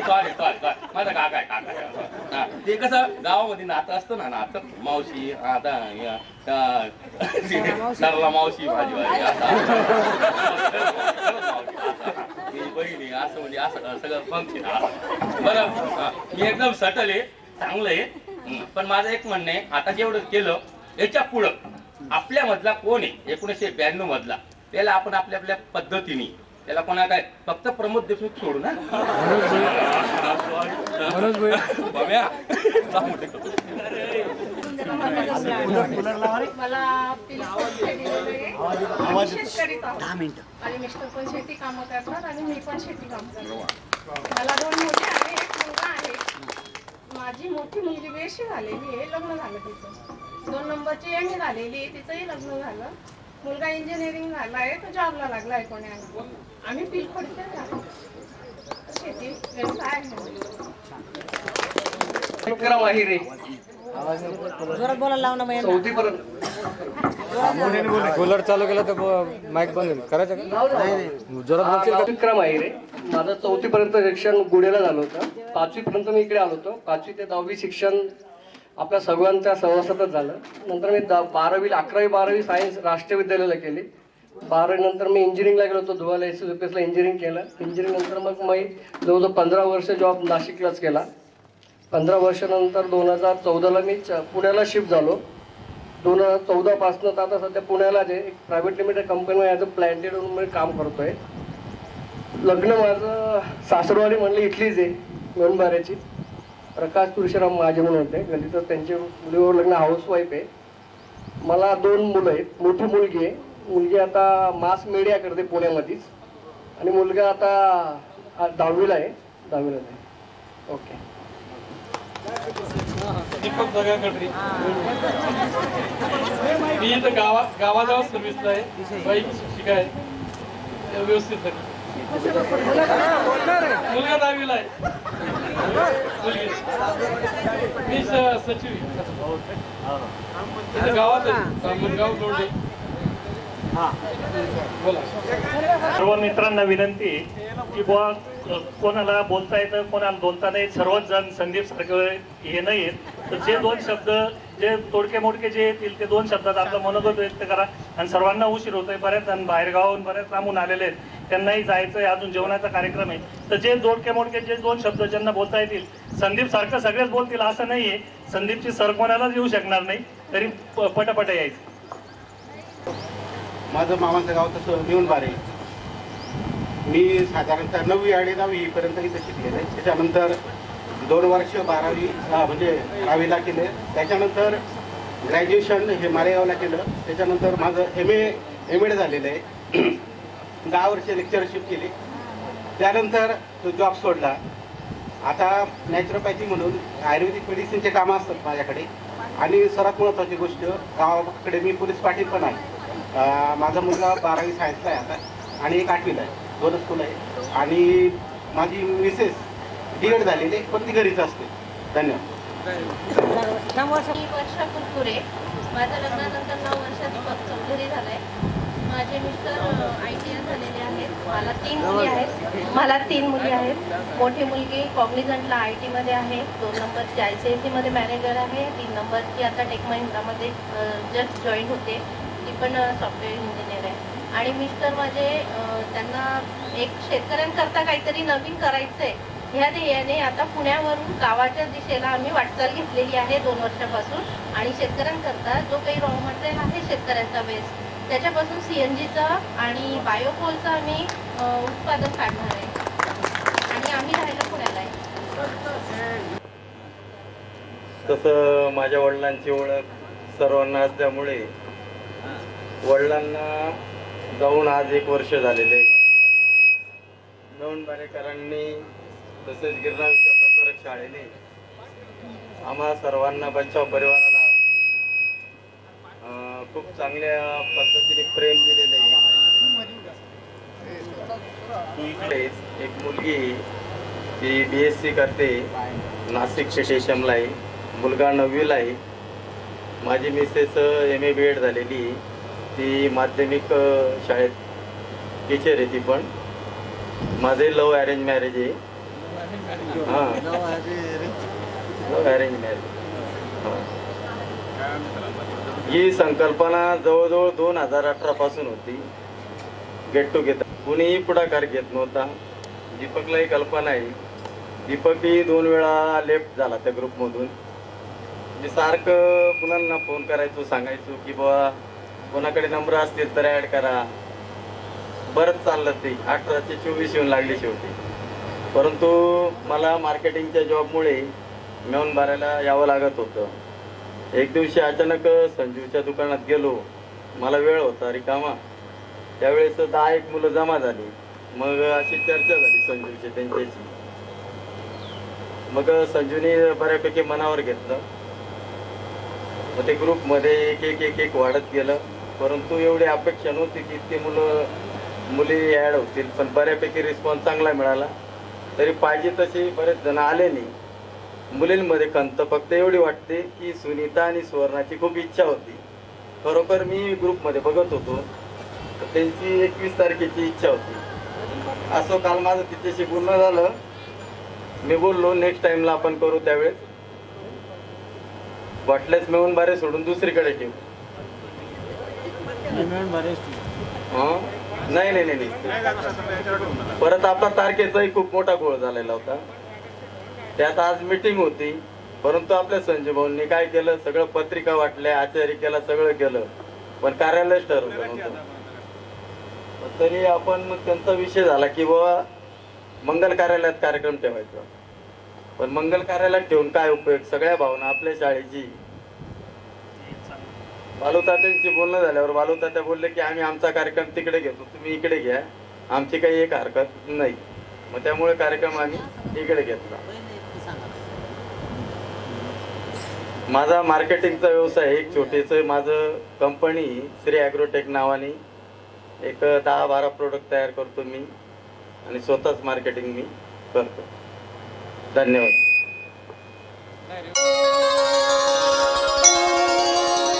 सॉरी माझा काका आहे. ते कसं गावामध्ये नातं असतं ना नातं मावशी आता सरला मावशी भाजी बहिणी असं म्हणजे असं सगळं फंक्शन. बरं मी एकदम सटल आहे चांगलं आहे. पण माझं एक म्हणणं आहे आता जेवढं केलं याच्या पुढं आपल्या मधला कोण आहे 1992 मधला त्याला आपण आपल्या पद्धतीने त्याला कोणा काय फक्त प्रमोद देशमुख सोडू ना आणि मिस्टर पण शेती कामं करतात आणि मी पण शेती काम करतो. मला 2 मुली आहे 1 मुलगा आहे. माझी मोठी मुलगी बेशी झालेली आहे लग्न झालं तिचं. 2 नंबरची एम.ए. झालेली तिचंही लग्न झालं. मुलगा इंजिनिअरिंग झालाय तो जॉबला लागलाय पुण्याला. आम्ही पीक पडते शेती व्यवसाय विक्रम आहिरे कूलर चालू केला तर माईक बंद करायचं का? विक्रम आहिरे माझं 4थी पर्यंत शिक्षण गुढेला झालं होतं. 5वी पर्यंत मी इकडे आलो होतो. 5वी ते 10वी शिक्षण आपल्या सर्वांच्या सहवासातच झालं. नंतर मी 11वी-12वी सायन्स राष्ट्रीय विद्यालयाला केली. 12वी नंतर मी इंजिनिअरिंगला गेलो होतो. धुळ्याला SUPSला इंजिनिअरिंग केलं. इंजिनिअरिंग नंतर मग मी जवळजवळ 15 वर्ष जॉब नाशिकलाच केला. 15 वर्षानंतर 2014ला मी पुण्याला शिफ्ट झालो. 2014 पासून आता सध्या पुण्याला जे एक प्रायव्हेट लिमिटेड कंपनीमध्ये ॲज अ प्लॅन्टेड म्हणून मी काम करतोय. लग्न माझं सासरवाडी म्हणलं इथलीच आहे. मेवणबाऱ्याची प्रकाश तुळशीराम माझे म्हणून होते. गल्लीत त्यांच्या मुलीवर लग्न, हाऊसवाईफ आहे. मला 2 मुलं आहेत. मोठी मुलगी आहे, मुलगी आता मास मीडिया करते पुण्यामध्येच, आणि मुलगा आता 10वीला आहे. ओके. दीपक जगाकडे मी इथं गावाजवळ सर्व्हिसला आहे. बाई शिक्षिका आहे, व्यवस्थित झाली. मुलगा 10वीला आहे. मी सचिव इथं गावात आहे, मुलगाव जोडले. सर्व मित्रांना विनंती की बुवा कोणाला बोलता येतं, कोणाला बोलता नाही, सर्वच जण संदीप सारखं हे नाही येत, तर जे 2 शब्द जे तोडके मोडके जे येतील ते 2 शब्दात आपलं मनोगत व्यक्त करा. आणि सर्वांना उशीर होतोय, बऱ्याच जण बाहेर गावाहून बऱ्याच लांबून आलेले आहेत, त्यांनाही जायचं आहे, अजून जेवणाचा कार्यक्रम आहे. तर जे तोडके मोडके जे 2 शब्द ज्यांना बोलता येतील, संदीप सारखं सगळेच बोलतील असं नाहीये, संदीपची सर कोणालाच येऊ शकणार नाही, तरी पटापट यायचं. माझं मामाचं गाव तसं मेवणबारे. मी साधारणतः 9वी आणि 10वी पर्यंत इथं शिकलेलं आहे. त्याच्यानंतर 2 वर्ष 12वी म्हणजे 12वीला केले. त्याच्यानंतर ग्रॅज्युएशन हे मालेगावला केलं. त्याच्यानंतर माझं एम एड झालेलं आहे. 10 वर्ष लेक्चरशिप केली. त्यानंतर तो जॉब सोडला. आता नॅचरोपॅथी म्हणून आयुर्वेदिक मेडिसिनचे कामं असतात माझ्याकडे. आणि सर्वात महत्त्वाची गोष्ट, गावाकडे मी पोलीस पाटील पण आहे. माझा मुलगा 12वी सायन्सला आहे आता, आणि एक 8वीला आहे. 2 स्कूल आहे. आणि माझी मिसेस D.Ed झालेली, पण ती घरीच असते. धन्यवाद. मी वर्षा कुरकुरे. माझं लग्नानंतर 9 वर्षात चौधरी झालंय. माझे मिस्टर ITL झालेले आहेत. मला 3 मुली आहेत. मोठी मुलगी कॉग्निझंटला IT मध्ये आहे. 2 नंबरची ICICI मध्ये मॅनेजर आहे. 3 नंबरची आता टेक महिंद्रामध्ये जस्ट जॉईन होते, ती पण सॉफ्टवेअर इंजिनियर आहे. आणि मिस्टर माझे त्यांना एक शेतकऱ्यांकरता काहीतरी नवीन करायचंय ह्या ध्येयाने आता पुण्यावरून गावाच्या दिशेला आम्ही वाटचाल घेतलेली आहे 2 वर्षापासून. आणि शेतकऱ्यांकरता जो काही रॉ मटेरियल आहे शेतकऱ्यांचा वेस्ट, त्याच्यापासून CNGचा आणि बायोकोलचं आम्ही उत्पादन काढणार आहे. आणि आम्ही राहायला पुण्याला आहे. तसं माझ्या वडिलांची ओळख सर्वांना असल्यामुळे वडिलांना जाऊन आज 1 वर्ष झालेले. मेवणबारेकरांनी तसेच गिरणावीच्या प्रसारक शाळेने आम्हा सर्वांना बचाव परिवाराला खूप चांगल्या पद्धतीने प्रेम दिलेले आहे. एक मुलगी ती BSc करते, नाशिक स्टेशनला आहे. मुलगा 9वीला आहे. माझी मिसेस MA B.Ed झालेली, ती माध्यमिक शाळेत टीचर आहे ती पण. माझे लव्ह अरेंज मॅरेज आहे. हां, लव्ह अरेंज मॅरेज. हां, ही संकल्पना जवळजवळ 2018 पासून होती. गेट टुगेदर कुणीही पुढाकार घेत नव्हता. दीपकलाही कल्पना आहे. दीपकही 2 वेळा लेफ्ट झाला त्या ग्रुपमधून. मी सारखं मुलांना फोन करायचो, सांगायचो की बाबा कोणाकडे नंबर असतील तर ॲड करा. बरंच चाललं ते. 18 ते 24 येऊन लागले शेवटी. परंतु मला मार्केटिंगच्या जॉबमुळे मेवणबाऱ्याला यावं लागत होतं. एक दिवशी अचानक संजूच्या दुकानात गेलो. मला वेळ होता रिकामा. त्यावेळेस 10-1 मुलं जमा झाली. मग अशी चर्चा झाली संजूची त्यांच्याशी. मग संजूने बऱ्यापैकी मनावर घेतलं. मग ते ग्रुपमध्ये एक वाढत गेलं. परंतु एवढी अपेक्षा नव्हती की इतके मुली ॲड होतील, पण बऱ्यापैकी रिस्पॉन्स चांगला मिळाला. तरी पाहिजे तसे बरेच जण आले नाही. मुलींमध्ये खंत फक्त एवढी वाटते की सुनीता आणि सुवर्णाची खूप इच्छा होती. खरोखर मी ग्रुपमध्ये बघत होतो तर त्यांची 21 तारखेची इच्छा होती. असं काल माझं तिच्याशी बोलणं झालं. मी बोललो नेक्स्ट टाइमला आपण करू. त्यावेळेस वाटल्यास मेवणबारे सोडून दुसरीकडे ठेवू. नाही. परत आपला तारखेचाही खूप मोठा गोळ झालेला होता. त्यात आज मीटिंग होती. परंतु आपल्या संजय भाऊंनी काय केलं, सगळं पत्रिका वाटल्या, आचार्य केला, सगळं केलं, पण कार्यालयच ठरवलं नव्हतं. तरी आपण त्यांचा विषय झाला की बाबा मंगल कार्यालयात कार्यक्रम ठेवायचा. पण मंगल कार्याला ठेवून काय उपयोग? सगळ्या भावना आपल्या शाळेची. बालूतात्यांशी बोलणं झाल्यावर बालूतात्या बोलले की आम्ही आमचा कार्यक्रम तिकडे घेतो, तुम्ही इकडे घ्या, आमची काही एक हरकत नाही. मग त्यामुळे कार्यक्रम आम्ही इकडे घेतला. माझा मार्केटिंगचा व्यवसाय आहे. एक छोटेचं माझं कंपनी श्री ॲग्रोटेक नावाने एक 10-12 प्रोडक्ट तयार करतो मी आणि स्वतःच मार्केटिंग मी करतो. धन्यवाद.